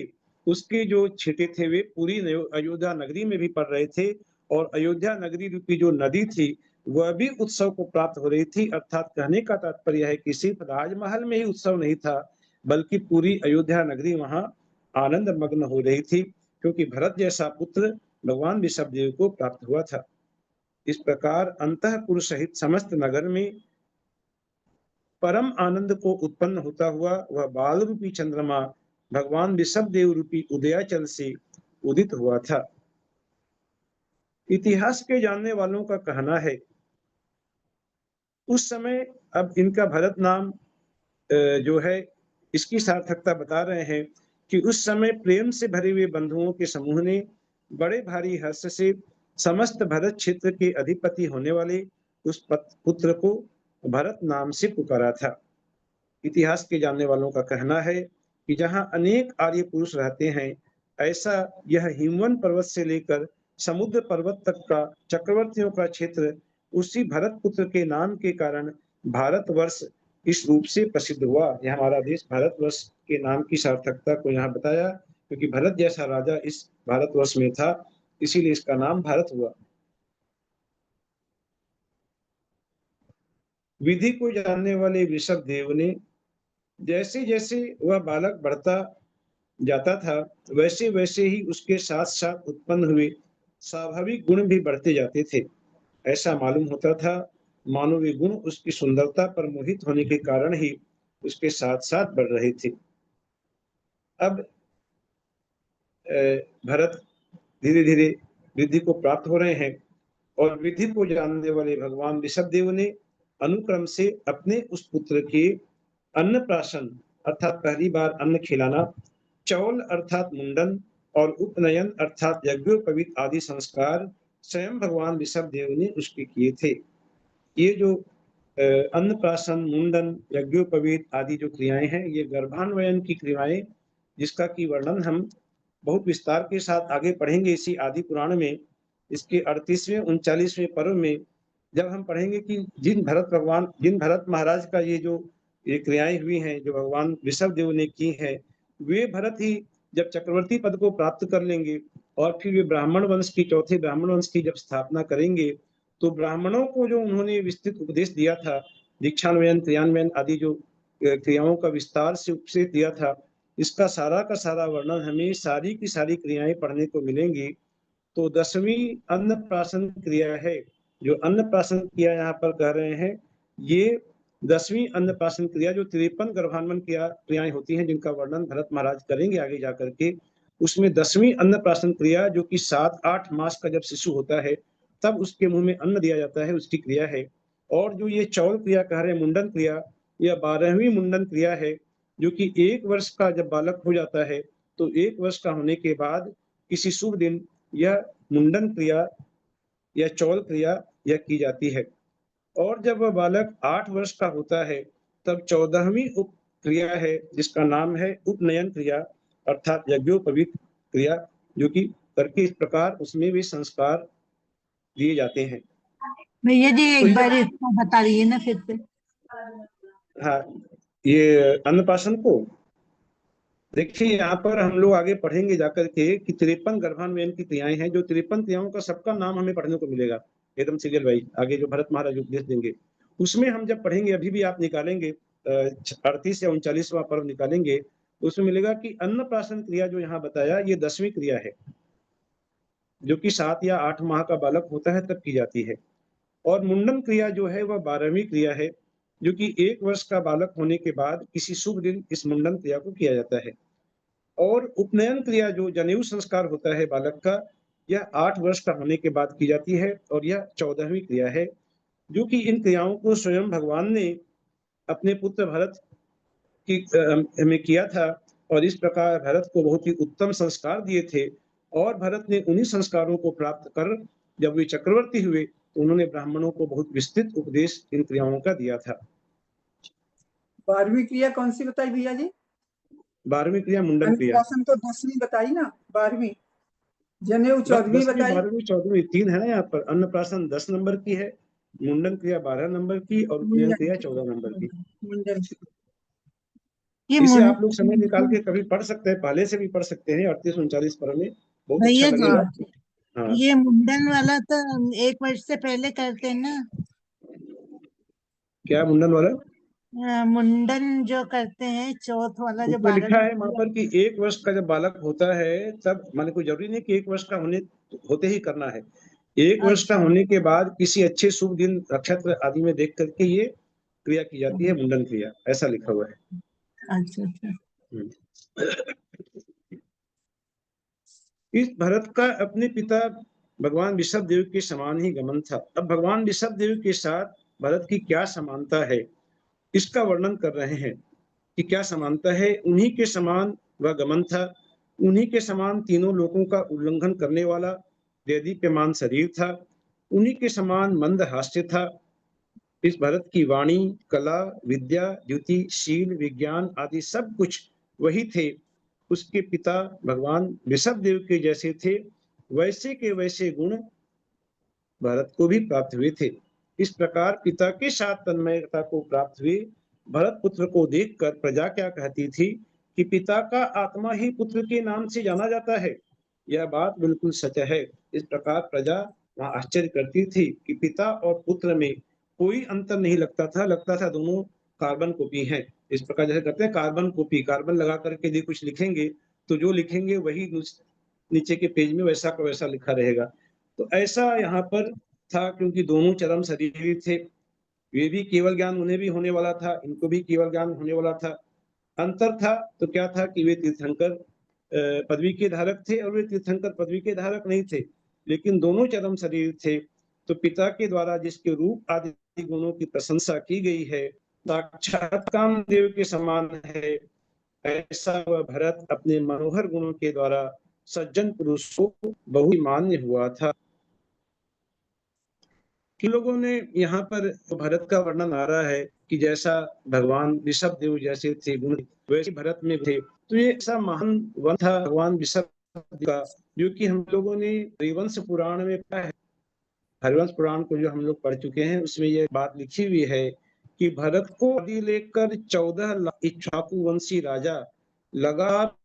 उसके जो छींटे थे वे पूरी अयोध्या नगरी में भी पड़ रहे थे और अयोध्या नगरी रूपी जो नदी थी वह भी उत्सव को प्राप्त हो रही थी। अर्थात कहने का तात्पर्य है कि सिर्फ राजमहल में ही उत्सव नहीं था, बल्कि पूरी अयोध्या नगरी वहां आनंद मग्न हो रही थी, क्योंकि भरत जैसा पुत्र भगवान ऋषभ देव को प्राप्त हुआ था। इस प्रकार अंतःपुर सहित समस्त नगर में परम आनंद को उत्पन्न होता हुआ वह बाल रूपी चंद्रमा भगवान ऋषभ देव रूपी उदयाचल से उदित हुआ था। इतिहास के जानने वालों का कहना है उस समय, अब इनका भरत नाम जो है इसकी सार्थकता बता रहे हैं कि उस समय प्रेम से भरे हुए बंधुओं के समूह ने बड़े भारी हर्ष से समस्त भरत क्षेत्र के अधिपति होने वाले उस पुत्र को भरत नाम से पुकारा था। इतिहास के जानने वालों का कहना है कि जहां अनेक आर्य पुरुष रहते हैं, ऐसा यह हिमवन पर्वत से लेकर समुद्र पर्वत तक का चक्रवर्तियों का क्षेत्र उसी भरत पुत्र के नाम के कारण भारतवर्ष इस रूप से प्रसिद्ध हुआ। यह हमारा देश भारतवर्ष के नाम की सार्थकता को यहाँ बताया, क्योंकि भरत जैसा राजा इस भारतवर्ष में था, इसीलिए इसका नाम भारत हुआ। विधि को जानने वाले वृषभ देव ने जैसे जैसे वह बालक बढ़ता जाता था, वैसे वैसे ही उसके साथ साथ उत्पन्न हुए स्वाभाविक गुण भी बढ़ते जाते थे। ऐसा मालूम होता था मानो वे गुण उसकी सुंदरता पर मोहित होने के कारण ही उसके साथ साथ बढ़ रहे थे। अब भरत धीरे धीरे विधि को प्राप्त हो रहे हैं, और विधि को जानने वाले भगवान ऋषभदेव ने अनुक्रम से अपने उस पुत्र के अन्नप्राशन अर्थात पहली बार अन्न खिलाना, चौल अर्थात मुंडन और उपनयन अर्थात यज्ञोपवीत आदि संस्कार स्वयं भगवान ऋषभदेव ने उसके किए थे। ये जो अन्नप्राशन, मुंडन, यज्ञोपवीत आदि जो क्रियाएं हैं, ये गर्भान्वयन की क्रियाएं, जिसका की वर्णन हम बहुत विस्तार के साथ आगे पढ़ेंगे इसी आदि पुराण में। इसके 38वें 39वें पर्व में जब हम पढ़ेंगे कि जिन भरत महाराज का ये क्रियाएं हुई हैं जो भगवान ऋषभदेव ने की है, वे भरत ही जब चक्रवर्ती पद को प्राप्त कर लेंगे और फिर वे चौथे ब्राह्मण वंश की जब स्थापना करेंगे, तो ब्राह्मणों को जो उन्होंने विस्तृत उपदेश दिया था, दीक्षान्वयन, क्रियान्वयन आदि जो क्रियाओं का विस्तार से उपदेश दिया था, इसका सारा का सारा वर्णन हमें सारी की सारी क्रियाएं पढ़ने को मिलेंगी। तो 10वीं अन्नप्राशन क्रिया है, जो अन्नप्राशन क्रिया यहाँ पर कह रहे हैं, ये 10वीं अन्नप्राशन क्रिया जो 53 गर्भान्वयन क्रियाएं होती हैं, जिनका वर्णन भरत महाराज करेंगे आगे जाकर के, उसमें 10वीं अन्नप्राशन क्रिया जो कि 7-8 मास का जब शिशु होता है तब उसके मुंह में अन्न दिया जाता है, उसकी क्रिया है। और जो ये चौल क्रिया कह रहे हैं, मुंडन क्रिया, यह 12वीं मुंडन क्रिया है, जो कि 1 वर्ष का जब बालक हो जाता है तो 1 वर्ष का होने के बाद किसी शुभ दिन यह मुंडन क्रिया या चौल क्रिया यह की जाती है। और जब वह बालक 8 वर्ष का होता है तब 14वीं उप क्रिया है, जिसका नाम है उपनयन क्रिया अर्थात यज्ञोपवीत क्रिया, जो कि करके इस प्रकार उसमें भी संस्कार दिए जाते हैं। भैया जी तो एक बार इसको बता दीजिए ना फिर से। हाँ, ये अन्नप्राशन को देखिए, यहाँ पर हम लोग आगे पढ़ेंगे जाकर के कि 53 गर्भान्वयन की क्रियाएं हैं, जो 53 क्रियाओं का सबका नाम हमें पढ़ने को मिलेगा एकदम सीरियल वाइज, आगे जो भरत महाराज उपदेश देंगे उसमें हम जब पढ़ेंगे, अभी भी आप निकालेंगे 38 या 39वां पर्व निकालेंगे, तो उसमें मिलेगा कि अन्नप्राशन क्रिया जो यहाँ बताया ये 10वीं क्रिया है, जो कि 7 या 8 माह का बालक होता है तब की जाती है। और मुंडन क्रिया जो है वह 12वीं क्रिया है, जो कि 1 वर्ष का बालक होने के बाद किसी शुभ दिन इस मुंडन क्रिया को किया जाता है। और उपनयन क्रिया जो जनेऊ संस्कार होता है बालक का, यह 8 वर्ष का होने के बाद की जाती है, और यह 14वीं क्रिया है, जो कि इन क्रियाओं को स्वयं भगवान ने अपने पुत्र भरत की में किया था, और इस प्रकार भरत को बहुत ही उत्तम संस्कार दिए थे। और भरत ने उन्हीं संस्कारों को प्राप्त कर जब वे चक्रवर्ती हुए तो उन्होंने ब्राह्मणों को बहुत विस्तृत उपदेश इन क्रियाओं का दिया था। 12वीं क्रिया कौन सी बताई भैया जी? 12वीं क्रिया मुंडन क्रिया। अन्नप्राशन तो 10वीं बताई ना, 12वीं। जनेऊ 14वीं बताई। 12वीं 14वीं 3 है ना यहाँ पर। अन्नप्राशन 10 नंबर की है, मुंडन क्रिया 12 नंबर की, और उपनयन क्रिया 14 नंबर की। मुंडन। ये इसे मुं- आप लोग समय निकाल के कभी पढ़ सकते हैं, पहले से भी पढ़ सकते हैं 38-39 पर्व में, बहुत अच्छा भैया लगेगा। जी हाँ, ये मुंडन वाला तो 1 वर्ष से पहले करते हैं ना। क्या मुंडन वाला? मुंडन जो करते हैं चौथ वाला जो उसमें 12 लिखा है वहां पर कि 1 वर्ष का जब बालक होता है तब, माने कोई जरूरी नहीं कि 1 वर्ष का होते ही करना है। 1 वर्ष का अच्छा होने के बाद किसी अच्छे शुभ दिन नक्षत्र आदि में देख करके ये क्रिया की जाती है, मुंडन क्रिया, ऐसा लिखा हुआ है। अच्छा अच्छा। इस भरत का अपने पिता भगवान ऋषभदेव के समान ही गमन था। अब भगवान ऋषभदेव के साथ भरत की क्या समानता है, इसका वर्णन कर रहे हैं कि क्या समानता है। उन्हीं के समान वह गमन था, उन्हीं के समान तीनों लोगों का उल्लंघन करने वाला देदीप्यमान शरीर था, उन्हीं के समान मंद हास्य था। इस भरत की वाणी, कला, विद्या, द्युति, शील, विज्ञान आदि सब कुछ वही थे। उसके पिता भगवान ऋषभदेव के जैसे थे, वैसे के वैसे गुण भरत को भी प्राप्त हुए थे। इस प्रकार पिता के साथ तन्मयता को प्राप्त हुए भरत पुत्र को देखकर प्रजा क्या कहती थी कि पिता का आत्मा ही पुत्र के नाम से जाना जाता है। यह बात बिल्कुल सच है। इस प्रकार प्रजा वहां आश्चर्य करती थी कि पिता और पुत्र में कोई अंतर नहीं लगता था दोनों कार्बन कॉपी हैं। इस प्रकार जैसे कहते हैं कार्बन कॉपी, कार्बन लगा करके यदि कुछ लिखेंगे तो जो लिखेंगे वही नीचे के पेज में वैसा का वैसा लिखा रहेगा। तो ऐसा यहाँ पर था, क्योंकि दोनों चरम शरीर थे। वे भी केवल ज्ञान उन्हें भी होने वाला था, इनको भी केवल ज्ञान होने वाला था। अंतर था तो क्या था कि वे तीर्थंकर पदवी के धारक थे और वे तीर्थंकर पदवी के धारक नहीं थे, लेकिन दोनों चरम शरीर थे। तो पिता के द्वारा जिसके रूप आदि गुणों की प्रशंसा की गई है, साक्षात कामदेव के समान है, ऐसा वह भरत अपने मनोहर गुणों के द्वारा सज्जन पुरुष को बहुत मान्य हुआ था। कि लोगों ने यहाँ पर भरत का वर्णन आ रहा है कि जैसा भगवान ऋषभ देव जैसे थे गुण वैसे भरत में थे। तो ये ऐसा महान वन था भगवान ऋषभ का, जो कि हम लोगों ने हरिवंश पुराण में पढ़ा है। हरिवंश पुराण को जो हम लोग पढ़ चुके हैं उसमें ये बात लिखी हुई है कि भरत को आदि लेकर 14 इक्ष्वाकु वंशी राजा लगातार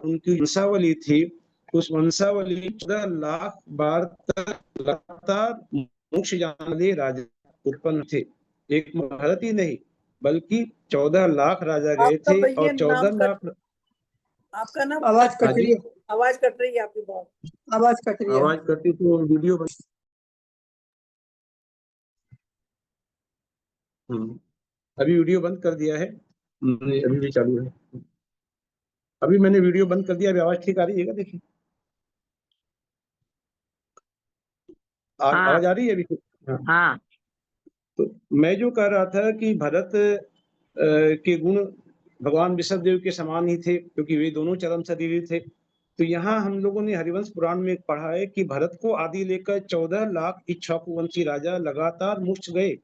उनकी वंशावली थी। उस वंशावली 14 लाख बार तक लगातार मोक्ष जाने राजा उत्पन्न थे। एक भरत ही नहीं बल्कि 14 लाख राजा गए आपका थे भैया और 14 नाम लाख। आपका नाम आवाज कट रही है, आवाज कट रही है आपकी बहुत। आवाज कट रही है। आवाज करती तो वीडियो अभी वीडियो बंद कर दिया है, अभी भी चालू है। अभी मैंने वीडियो बंद कर दिया, अभी आवाज ठीक आ रही है क्या? देखिए आवाज आ रही है अभी? हाँ। तो मैं जो कह रहा था कि भरत के गुण भगवान ऋषभ देव के समान ही थे, क्योंकि वे दोनों चरम शरीरी थे। तो यहाँ हम लोगों ने हरिवंश पुराण में पढ़ा है कि भरत को आदि लेकर 14 लाख इक्ष्वाकु वंशी राजा लगातार मोक्ष गए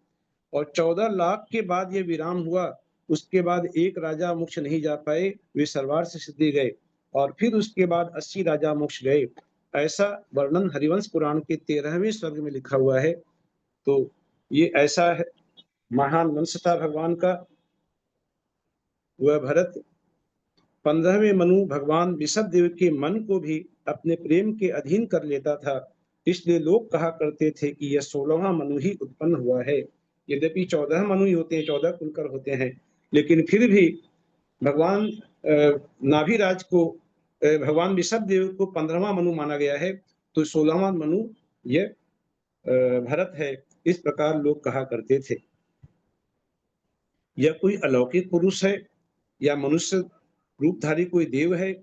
और 14 लाख के बाद ये विराम हुआ। उसके बाद एक राजा मोक्ष नहीं जा पाए, वे सरवार से सिद्धि गए और फिर उसके बाद 80 राजा मोक्ष गए। ऐसा वर्णन हरिवंश पुराण के 13वें सर्ग में लिखा हुआ है। तो ये ऐसा है महान वंश था भगवान का। वह भरत 15वें मनु भगवान ऋषभ देव के मन को भी अपने प्रेम के अधीन कर लेता था। इसलिए लोग कहा करते थे कि यह 16वां मनु ही उत्पन्न हुआ है। यद्यपि 14 मनु ही होते हैं, 14 कुलकर होते हैं, लेकिन फिर भी भगवान नाभिराज को भगवान ऋषभ देव को 15वां मनु माना गया है, तो 16वां मनु यह भरत है। इस प्रकार लोग कहा करते थे। यह कोई अलौकिक पुरुष है या मनुष्य रूपधारी कोई देव है,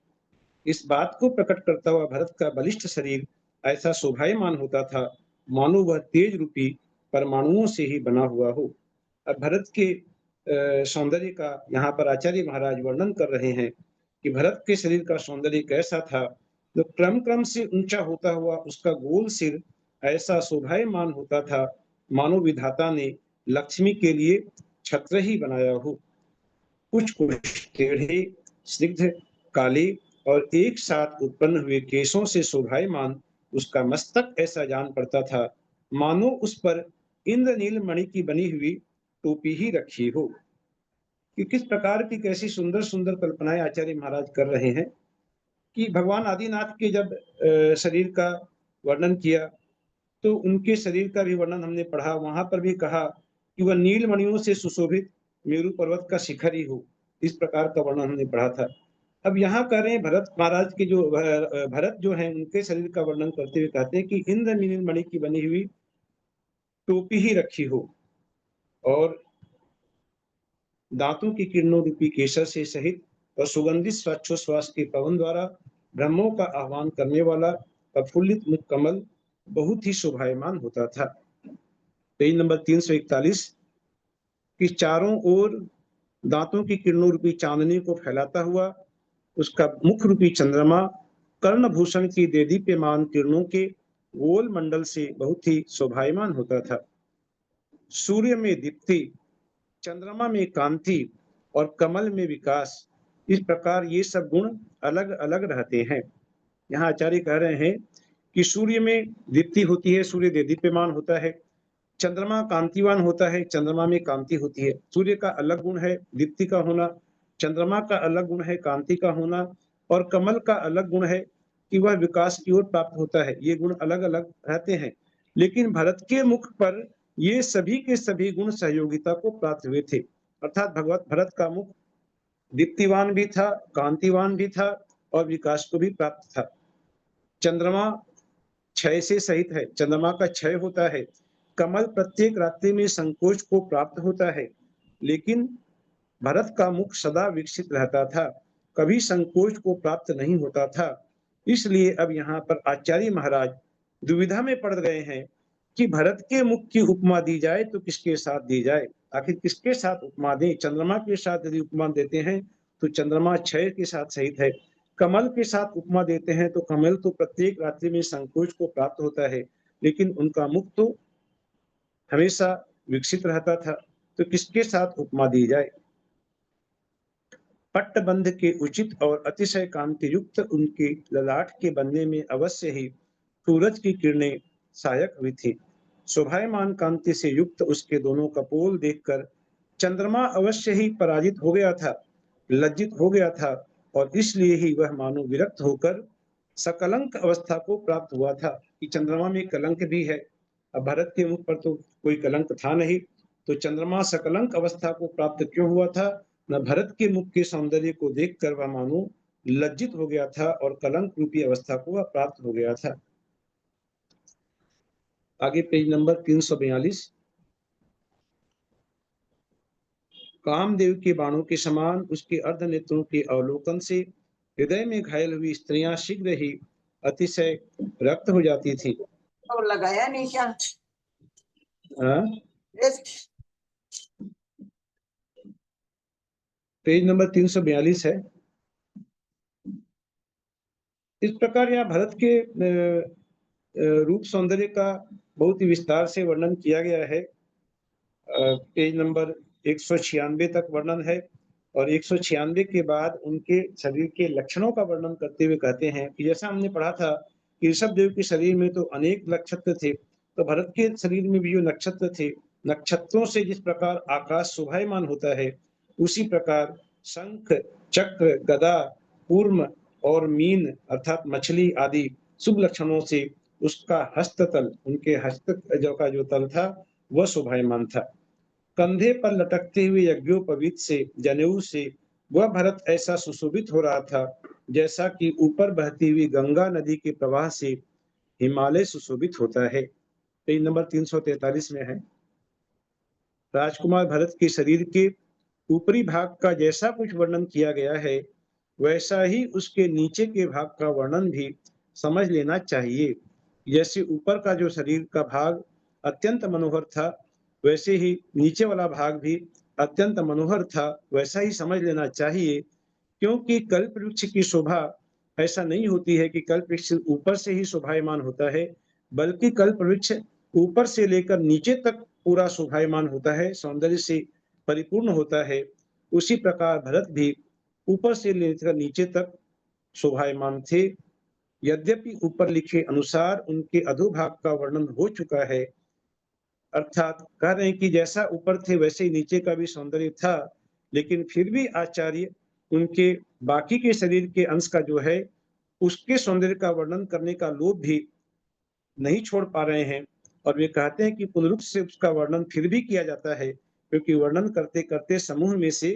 इस बात को प्रकट करता हुआ भरत का बलिष्ठ शरीर ऐसा शोभायमान होता था मानो वह तेज रूपी परमाणुओं से ही बना हुआ हो। अब भरत के सौंदर्य का यहाँ पर आचार्य महाराज वर्णन कर रहे हैं कि भरत के शरीर का सौंदर्य कैसा था। तो क्रम क्रम से ऊंचा होता हुआ उसका गोल सिर ऐसा शोभायमान होता था मानो विधाता ने लक्ष्मी के लिए छत्र ही बनाया हो। कुछ कुछ टेढ़े, स्निग्ध, काले और एक साथ उत्पन्न हुए केशों से शोभायमान उसका मस्तक ऐसा जान पड़ता था मानो उस पर इंद्रनील मणि की बनी हुई टोपी ही रखी हो। कि किस प्रकार की कैसी सुंदर सुंदर कल्पनाएं आचार्य महाराज कर रहे हैं कि भगवान आदिनाथ के जब शरीर का वर्णन किया तो उनके शरीर का भी वर्णन हमने पढ़ा। वहां पर भी कहा कि वह नील मणियों से सुशोभित मेरू पर्वत का शिखर ही हो। इस प्रकार का वर्णन हमने पढ़ा था। अब यहाँ कह रहे हैं भरत महाराज के जो भरत जो है उनके शरीर का वर्णन करते हुए कहते हैं कि इंद्र नील मणि की बनी हुई टोपी ही रखी हो और दांतों की किरणों रूपी केसर से सहित और सुगंधित श्वासोश्वास के पवन द्वारा ब्रह्मों का आह्वान करने वाला प्रफुल्लित मुख कमल बहुत ही शोभायमान होता था। पेज नंबर 341 कि चारों ओर दांतों की किरणों रूपी चांदनी को फैलाता हुआ उसका मुख रूपी चंद्रमा कर्णभूषण की देदीप्यमान किरणों के गोल मंडल से बहुत ही शोभायमान होता था। सूर्य में दीप्ति, चंद्रमा में कांति और कमल में विकास, इस प्रकार ये सब गुण अलग अलग रहते हैं। यहाँ आचार्य कह रहे हैं कि सूर्य में दीप्ति होती है, सूर्य देदीप्यमान होता है। चंद्रमा कांतिवान होता है, चंद्रमा में कांति होती है। सूर्य का अलग गुण है दीप्ति का होना, चंद्रमा का अलग गुण है कांति का होना, और कमल का अलग गुण है कि वह विकास की ओर प्राप्त होता है। ये गुण अलग अलग रहते हैं, लेकिन भरत के मुख पर ये सभी के सभी गुण सहयोगिता को प्राप्त हुए थे। अर्थात भरत का मुख दीप्तिवान भी था, कांतिवान भी था और विकास को भी प्राप्त था। चंद्रमा क्षय से सहित है, चंद्रमा का क्षय होता है। कमल प्रत्येक रात्रि में संकोच को प्राप्त होता है, लेकिन भरत का मुख सदा विकसित रहता था, कभी संकोच को प्राप्त नहीं होता था। इसलिए अब यहाँ पर आचार्य महाराज दुविधा में पड़ गए हैं कि भरत के मुख की उपमा दी जाए तो किसके साथ दी जाए, आखिर किसके साथ उपमा दें। चंद्रमा के साथ यदि उपमा देते हैं तो चंद्रमा क्षय के साथ सहित है, कमल के साथ उपमा देते हैं तो कमल तो प्रत्येक रात्रि में संकोच को प्राप्त होता है, लेकिन उनका मुख तो हमेशा विकसित रहता था, तो किसके साथ उपमा दी जाए। पट्टबंध के उचित और अतिशय कांति युक्त उनके ललाट के बनने में अवश्य ही सूरज की किरणें सहायक हुई थी। शोभायमान कांति से युक्त उसके दोनों कपोल देखकर चंद्रमा अवश्य ही पराजित हो गया था, लज्जित हो गया था, और इसलिए ही वह मानो विरक्त होकर सकलंक अवस्था को प्राप्त हुआ था कि चंद्रमा में कलंक भी है। अब भरत के मुख पर तो कोई कलंक था नहीं, तो चंद्रमा सकलंक अवस्था को प्राप्त क्यों हुआ था? न भरत के मुख के सौंदर्य को देखकर वह मानो लज्जित हो गया था और कलंक रूपी अवस्था को वह प्राप्त हो गया था। आगे पेज नंबर 342। कामदेव के बाणों के समान उसके अर्ध नेत्रों के अवलोकन से हृदय में घायल हुई स्त्रियां शीघ्र ही अतिशय रक्त हो जाती थी। तो लगाया नहीं क्या? पेज नंबर 342 है। इस प्रकार यहाँ भरत के रूप सौंदर्य का बहुत ही विस्तार से वर्णन किया गया है। पेज नंबर 196 तक वर्णन है, और 196 के बाद उनके शरीर के लक्षणों का वर्णन करते हुए कहते हैं कि जैसा हमने पढ़ा था कि ऋषभ देव के शरीर में तो अनेक नक्षत्र थे, तो भरत के शरीर में भी जो नक्षत्र थे, नक्षत्रों से जिस प्रकार आकाश शोभायमान होता है, उसी प्रकार शंख, चक्र, गदा, कूर्म और मीन अर्थात मछली आदि शुभ लक्षणों से उसका हस्ततल, उनके हस्त का जो तल था वह शोभायमान था। कंधे पर लटकते हुए यज्ञोपवीत से, जनेऊ से वह भरत ऐसा सुशोभित हो रहा था जैसा कि ऊपर बहती हुई गंगा नदी के प्रवाह से हिमालय सुशोभित होता है। पेज नंबर 343 में है। राजकुमार भरत के शरीर के ऊपरी भाग का जैसा कुछ वर्णन किया गया है, वैसा ही उसके नीचे के भाग का वर्णन भी समझ लेना चाहिए। जैसे ऊपर का जो शरीर का भाग अत्यंत मनोहर था, वैसे ही नीचे वाला भाग भी अत्यंत मनोहर था, वैसा ही समझ लेना चाहिए। क्योंकि कल्प वृक्ष की शोभा ऐसा नहीं होती है कि कल्प वृक्ष ऊपर से ही शोभायमान होता है, बल्कि कल्प वृक्ष ऊपर से लेकर नीचे तक पूरा शोभायमान होता है, सौंदर्य से परिपूर्ण होता है। उसी प्रकार भरत भी ऊपर से लेकर नीचे तक शोभायमान थे। यद्यपि ऊपर लिखे अनुसार उनके अधोभाग का वर्णन हो चुका है, अर्थात कह रहे हैं कि जैसा ऊपर थे वैसे ही नीचे का भी सौंदर्य था, लेकिन फिर भी आचार्य उनके बाकी के शरीर के अंश का जो है उसके सौंदर्य का वर्णन करने का लोभ भी नहीं छोड़ पा रहे हैं, और वे कहते हैं कि पुनरुक्त से उसका वर्णन फिर भी किया जाता है, क्योंकि वर्णन करते करते समूह में से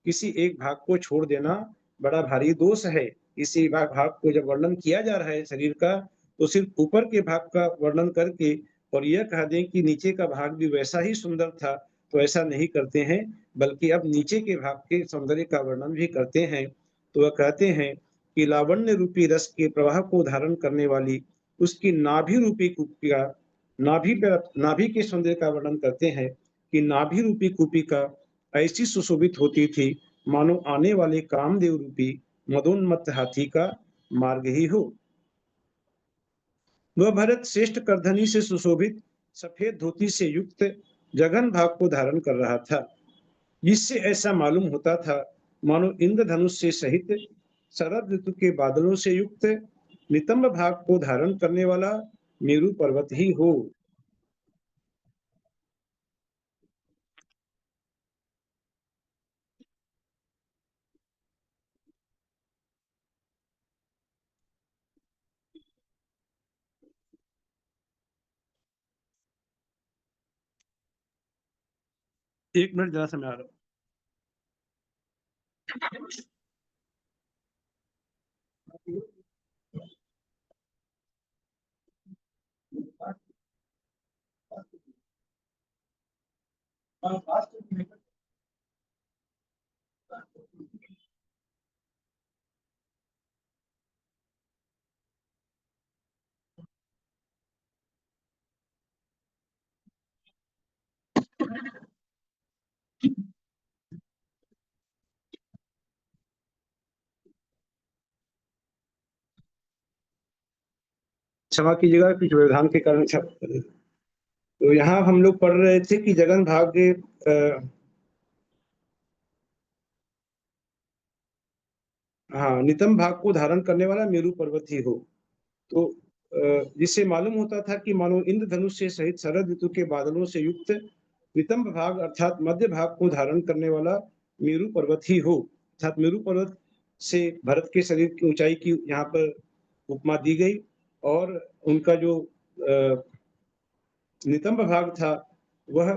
किसी एक भाग को छोड़ देना बड़ा भारी दोष है। इसी भाग को जब वर्णन किया जा रहा है शरीर का, तो सिर्फ ऊपर के भाग का वर्णन करके और यह कह दें कि नीचे का भाग भी वैसा ही सुंदर था, तो ऐसा नहीं करते हैं, बल्कि अब नीचे के भाग के सौंदर्य का वर्णन भी करते हैं। तो वह कहते हैं कि लावण्य रूपी रस के प्रवाह को धारण करने वाली उसकी नाभि रूपी कुपिका, नाभि के सौंदर्य का वर्णन करते हैं कि नाभि रूपी कुपिका ऐसी सुशोभित होती थी मानो आने वाले कामदेव रूपी मदोन्मत्त हाथी का मार्ग ही हो। वह भरत श्रेष्ठ करधनी से सुशोभित सफेद धोती से युक्त जघन भाग को धारण कर रहा था, जिससे ऐसा मालूम होता था मानो इंद्रधनुष से सहित शरद ऋतु के बादलों से युक्त नितंब भाग को धारण करने वाला मेरु पर्वत ही हो। एक मिनट जरा समय आ रहा हूं। क्षमा कीजिएगा, कुछ व्यवधान के कारण। तो यहाँ हम लोग पढ़ रहे थे कि जगन भाग्य हाँ, नितंब भाग को धारण करने वाला मेरु पर्वत ही हो। तो जिससे मालूम होता था कि मानो इंद्रधनुष से सहित शरद ऋतु के बादलों से युक्त नितंब भाग अर्थात मध्य भाग को धारण करने वाला मेरु पर्वत ही हो। अर्थात मेरु पर्वत से भरत के शरीर की ऊंचाई की यहाँ पर उपमा दी गई, और उनका जो नितंब भाग था वह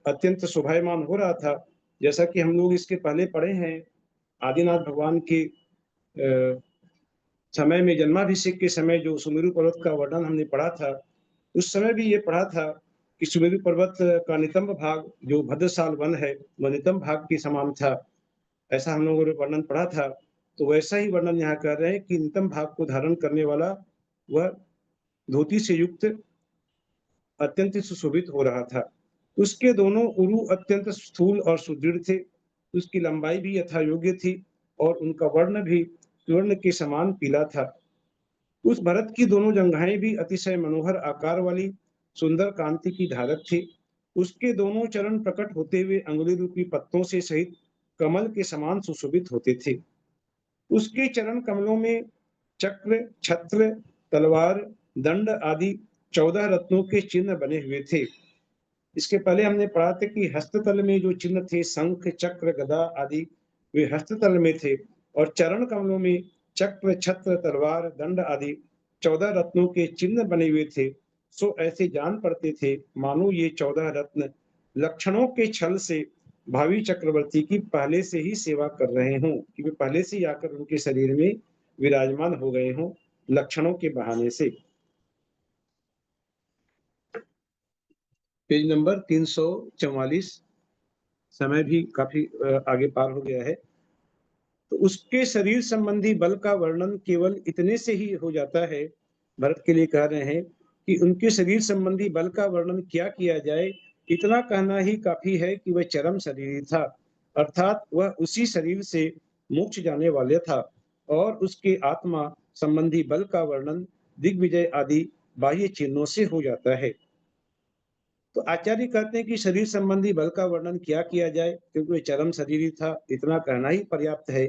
अत्यंत शोभायमान हो रहा था। जैसा कि हम लोग इसके पहले पढ़े हैं, आदिनाथ भगवान के समय में, जन्माभिषेक के समय जो सुमेरु पर्वत का वर्णन हमने पढ़ा था, उस समय भी ये पढ़ा था कि सुमेरु पर्वत का नितंब भाग जो भद्रशाल वन है वह नितंब भाग के समान था। ऐसा हम लोगों ने वर्णन पढ़ा था। तो वैसा ही वर्णन यहाँ कर रहे हैं कि नितंब भाग को धारण करने वाला वह धोती से युक्त अत्यंत सुशोभित हो रहा था। उसके दोनों उरु अत्यंत स्थूल और सुदृढ़ थे। उसकी लंबाई भी यथा योग्य थी और उनका वर्ण भी स्वर्ण के समान पीला था। उस भरत की दोनों जंघाएं भी अतिशय मनोहर आकार वाली सुंदर कांति की धारक थी। उसके दोनों चरण प्रकट होते हुए अंगुली रूपी पत्तों से सहित कमल के समान सुशोभित होते थे। उसके चरण कमलों में चक्र, छत्र, तलवार, दंड आदि 14 रत्नों के चिन्ह बने हुए थे। इसके पहले हमने पढ़ा था कि हस्ततल में जो चिन्ह थे, शंख, चक्र, गदा आदि, वे हस्ततल में थे, और चरण कमलों में चक्र, छत्र, तलवार, दंड आदि 14 रत्नों के चिन्ह बने हुए थे। सो ऐसे जान पड़ते थे मानो ये 14 रत्न लक्षणों के छल से भावी चक्रवर्ती की पहले से ही सेवा कर रहे हों, कि वे पहले से ही आकर उनके शरीर में विराजमान हो गए हों लक्षणों के बहाने से। Page number 344। समय भी काफी आगे पार हो गया है। तो उसके शरीर संबंधी बल का वर्णन केवल इतने से ही हो जाता है। भरत के लिए कह रहे हैं कि उनके शरीर संबंधी बल का वर्णन क्या किया जाए, इतना कहना ही काफी है कि वह चरम शरीरी था, अर्थात वह उसी शरीर से मोक्ष जाने वाले था, और उसके आत्मा संबंधी बल का वर्णन दिग्विजय आदि बाह्य चिन्हों से हो जाता है। तो आचार्य कहते हैं कि शरीर संबंधी बल का वर्णन क्या किया जाए, क्योंकि वह चरम शरीरी था, इतना कहना ही पर्याप्त है।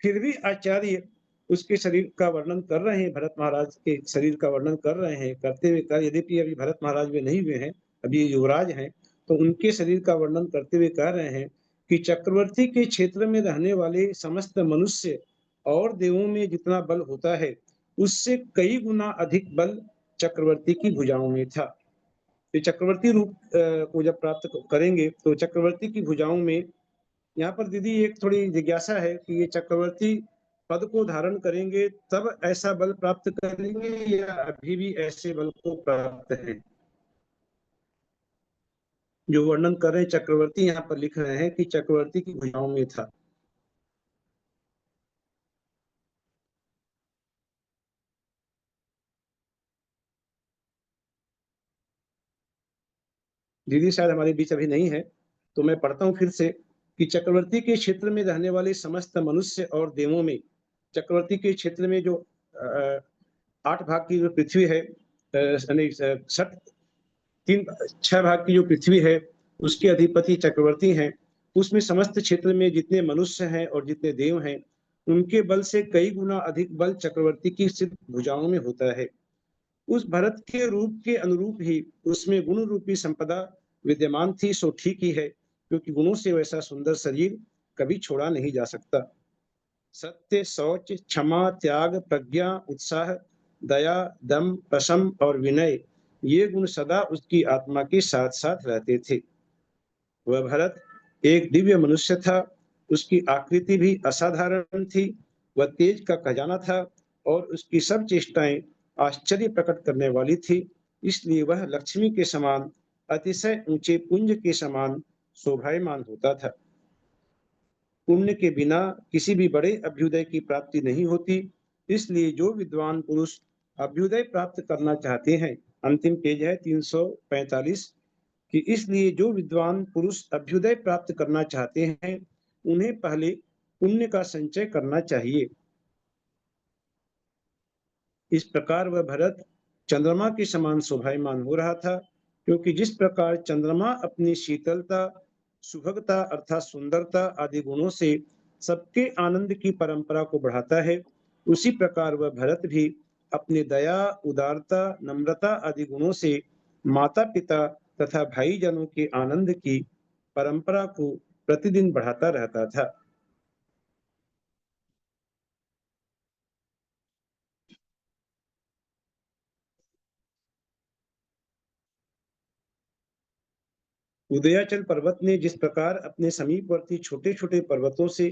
फिर भी आचार्य उसके शरीर का वर्णन कर रहे हैं, भरत महाराज के शरीर का वर्णन कर रहे हैं, करते हुए कह, यद्यपि अभी भरत महाराज वे नहीं हुए हैं, अभी युवराज हैं, तो उनके शरीर का वर्णन करते हुए कह रहे हैं कि चक्रवर्ती के क्षेत्र में रहने वाले समस्त मनुष्य और देवों में जितना बल होता है उससे कई गुना अधिक बल चक्रवर्ती की भुजाओं में था। तो चक्रवर्ती रूप को जब प्राप्त करेंगे तो चक्रवर्ती की भुजाओं में, यहाँ पर दीदी एक थोड़ी जिज्ञासा है कि ये चक्रवर्ती पद को धारण करेंगे तब ऐसा बल प्राप्त करेंगे या अभी भी ऐसे बल को प्राप्त है? जो वर्णन कर रहे हैं चक्रवर्ती, यहाँ पर लिख रहे हैं कि चक्रवर्ती की भुजाओं में था। दीदी शायद हमारे बीच अभी नहीं है, तो मैं पढ़ता हूँ फिर से कि चक्रवर्ती के क्षेत्र में रहने वाले समस्त मनुष्य और देवों में, चक्रवर्ती के क्षेत्र में जो 8 भाग की जो पृथ्वी है, 6 भाग की जो पृथ्वी है उसके अधिपति चक्रवर्ती हैं। उसमें समस्त क्षेत्र में जितने मनुष्य हैं और जितने देव हैं उनके बल से कई गुना अधिक बल चक्रवर्ती की स्थित भुजाओं में होता है। उस भरत के रूप के अनुरूप ही उसमें गुण रूपी संपदा विद्यमान थी, सो ठीक ही है, क्योंकि गुणों से वैसा सुंदर शरीर कभी छोड़ा नहीं जा सकता। सत्य, शौच, क्षमा, त्याग, प्रज्ञा, उत्साह, दया, दम, प्रशम और विनय, ये गुण सदा उसकी आत्मा के साथ साथ रहते थे। वह भरत एक दिव्य मनुष्य था। उसकी आकृति भी असाधारण थी। वह तेज का खजाना था और उसकी सब चेष्टाएं आश्चर्य प्रकट करने वाली थी। इसलिए वह लक्ष्मी के समान अतिशय ऊंचे पुंज के समान शोभायमान होता था। पुण्य के बिना किसी भी बड़े अभ्युदय की प्राप्ति नहीं होती। इसलिए जो विद्वान पुरुष अभ्युदय प्राप्त करना चाहते हैं, अंतिम पेज है 345, कि इसलिए जो विद्वान पुरुष अभ्युदय प्राप्त करना चाहते हैं, उन्हें पहले पुण्य का संचय करना चाहिए। इस प्रकार वह भरत चंद्रमा के समान शोभायमान हो रहा था, क्योंकि जिस प्रकार चंद्रमा अपनी शीतलता, सुभगता अर्थात सुंदरता आदि गुणों से सबके आनंद की परंपरा को बढ़ाता है, उसी प्रकार वह भरत भी अपने दया, उदारता, नम्रता आदि गुणों से माता पिता तथा भाईजनों के आनंद की परंपरा को प्रतिदिन बढ़ाता रहता था। उदयाचल पर्वत ने जिस प्रकार अपने समीपवर्ती छोटे छोटे पर्वतों से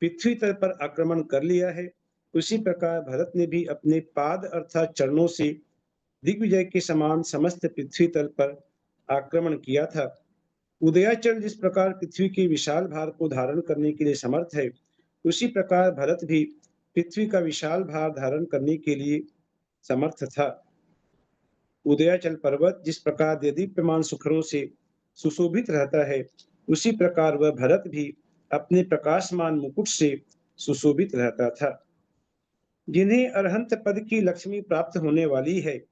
पृथ्वी तल पर आक्रमण कर लिया है, उसी प्रकार भरत ने भी अपने पाद अर्थात चरणों से दिग्विजय के समान समस्त पृथ्वी तल पर आक्रमण किया था। उदयाचल जिस प्रकार पृथ्वी के विशाल भार को धारण करने के लिए समर्थ है, उसी प्रकार भरत भी पृथ्वी का विशाल भार धारण करने के लिए समर्थ था। उदयाचल पर्वत जिस प्रकार देदीप्यमान शिखरों से सुशोभित रहता है, उसी प्रकार वह भरत भी अपने प्रकाशमान मुकुट से सुशोभित रहता था। जिन्हें अरहंत पद की लक्ष्मी प्राप्त होने वाली है,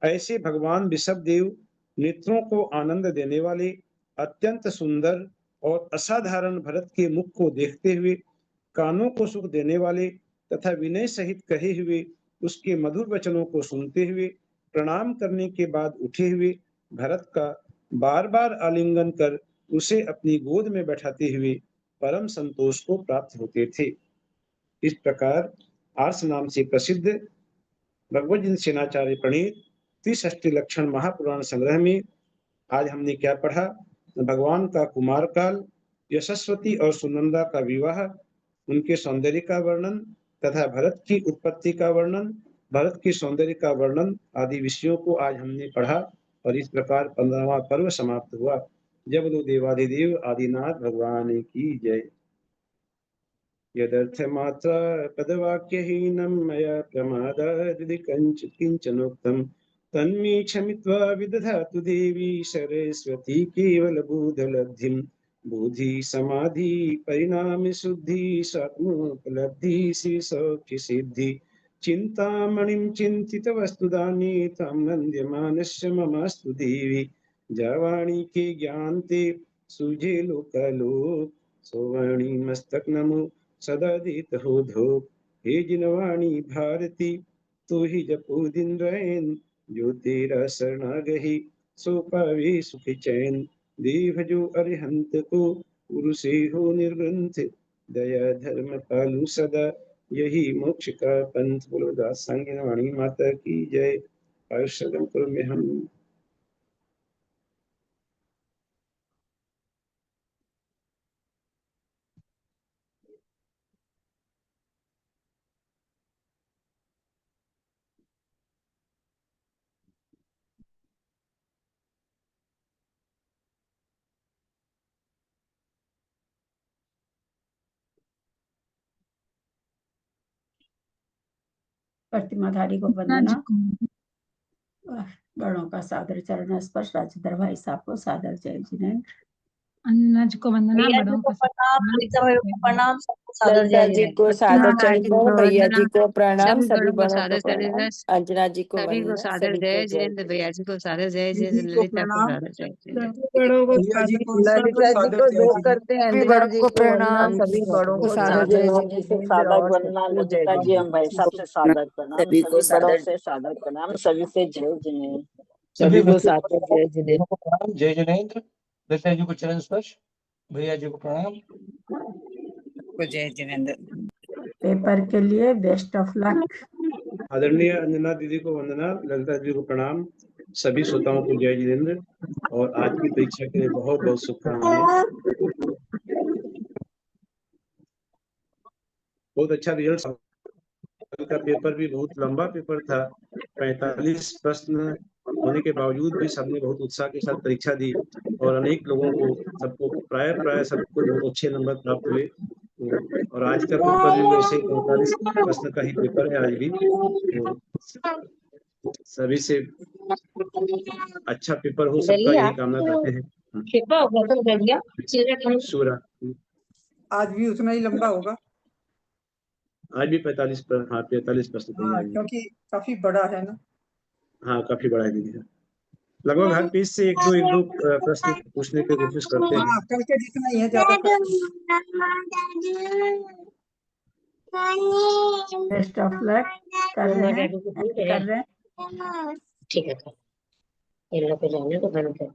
ऐसे भगवान ऋषभदेव नेत्रों को आनंद देने वाले, अत्यंत सुंदर और असाधारण भरत के मुख को देखते हुए कानों को सुख देने वाले तथा विनय सहित कहे हुए उसके मधुर वचनों को सुनते हुए प्रणाम करने के बाद उठे हुए भरत का बार बार आलिंगन कर उसे अपनी गोद में बैठाते हुए परम संतोष को प्राप्त होते थे। इस प्रकार आर्ष नाम से प्रसिद्ध भगवत सेनाचार्य प्रणीत त्रिषष्टि लक्षण महापुराण संग्रह में आज हमने क्या पढ़ा? भगवान का कुमार काल, यशस्वती और सुनंदा का विवाह, उनके सौंदर्य का वर्णन तथा भरत की उत्पत्ति का वर्णन, भरत के सौंदर्य का वर्णन आदि विषयों को आज हमने पढ़ा और इस प्रकार 15वां पर्व समाप्त हुआ। जय बोलो देवाधिदेव आदिनाथ भगवान की जय। यदर्थमात्रा पदवाक्यहीनं मया प्रमादाद् किञ्चनोक्तं तन्मे क्षमित्वा विदधातु देवी सरस्वती केवलबोधलब्धिं। बोधि समाधि परिणाम शुद्धि स्वात्मोपलब्धि श्री सौख्य सिद्धि। चिंतामणिं चिंतित वस्तुदाने तां नन्द्यमानस्य ममास्तु देवी। जवाणी के ज्ञान ते सूझे लोकालोक, सोवाणी मस्तक नमो सदा देत हो धोख। हे जिनवाणी भारती तो ही जपो दिन रैन, जो तेरा शरणागहि सो पावे सुख चैन। देव जो अरिहंत को पुरुषे हो निर्ग्रंथ, दया धर्म पालु सदा यही मोक्ष का पंथ। बोलो दास वाणी माता की जय। आयुष्यदम करो में हम। प्रतिमाधारी को वंदना। गणों का सादर चरण स्पर्श। राजधर भाई साहब को सादर जय जिनेन्द्र। अंजना जी को वंदना, भैया जी बड़ों को को प्रणाम, ललिता भाई को प्रणाम, सबको सादर ललिता जय जी जय। को सादर ललिता जी चरण को भैया जी वंदना, को प्रणाम, सभी सभी बड़ों को बड़ों को सादर प्रणाम, जय, अंजना जी को सभी को वंदना, सादर सभी को जय जय जय, भैया जी को सादर जय जय, दीदी को ललिता को प्रणाम, सादर जय जय। सभी बड़ों को भैया जी सादर को ललिता जी सादर को जय जो दीदी। करते हैं, सभी अंजना बड़ों जी को को वंदना, प्रणाम, सभी बड़ों को सादर सादर जय जय जी से जितेंद्र सादर और वंदना, सबको जय ललिता जी जय। हम भाई सबसे सादर प्रणाम, सभी को सभी बड़ों सादर से सादर प्रणाम, सभी से जय जिनेंद्र। सभी को बच्चों सादर जय जिनेंद्र। को प्रणाम, जय जिनेंद्र। ललिता जी को चरण स्पर्श, भैया जी को प्रणाम। को जय जिनेंद्र। पेपर के लिए बेस्ट ऑफ लक। आदरणीय अंजना दीदी को वंदना, ललिता जी को प्रणाम, सभी श्रोताओं को जय जिनेंद्र और आज की परीक्षा के लिए बहुत बहुत शुभकामनाएं। बहुत अच्छा रिजल्ट। कल का पेपर भी बहुत लंबा पेपर था, 45 प्रश्न होने के बावजूद भी सबने बहुत उत्साह के साथ परीक्षा दी और अनेक लोगों को सबको प्राय सबको बहुत अच्छे नंबर प्राप्त हुए। और आज का पेपर भी वैसे 45 प्रश्न का ही पेपर है आज भी। तो सभी से अच्छा पेपर हो, सबका यही कामना करते हैं। सूरा आज भी उतना ही लंबा होगा। आज भी 45 प्रश्न तो हाँ, आएंगे। क्योंकि काफी बड़ा है ना। हाँ, काफी बड़ा है दीदी। लगभग हर पेज से एक दो प्रश्न पूछने की कोशिश करते हैं। हाँ, कल के जितना ही है, ज्यादा बेस्ट ऑफ लक कर रहे हैं। ठीक है, ये लोग को जाने को बंद कर।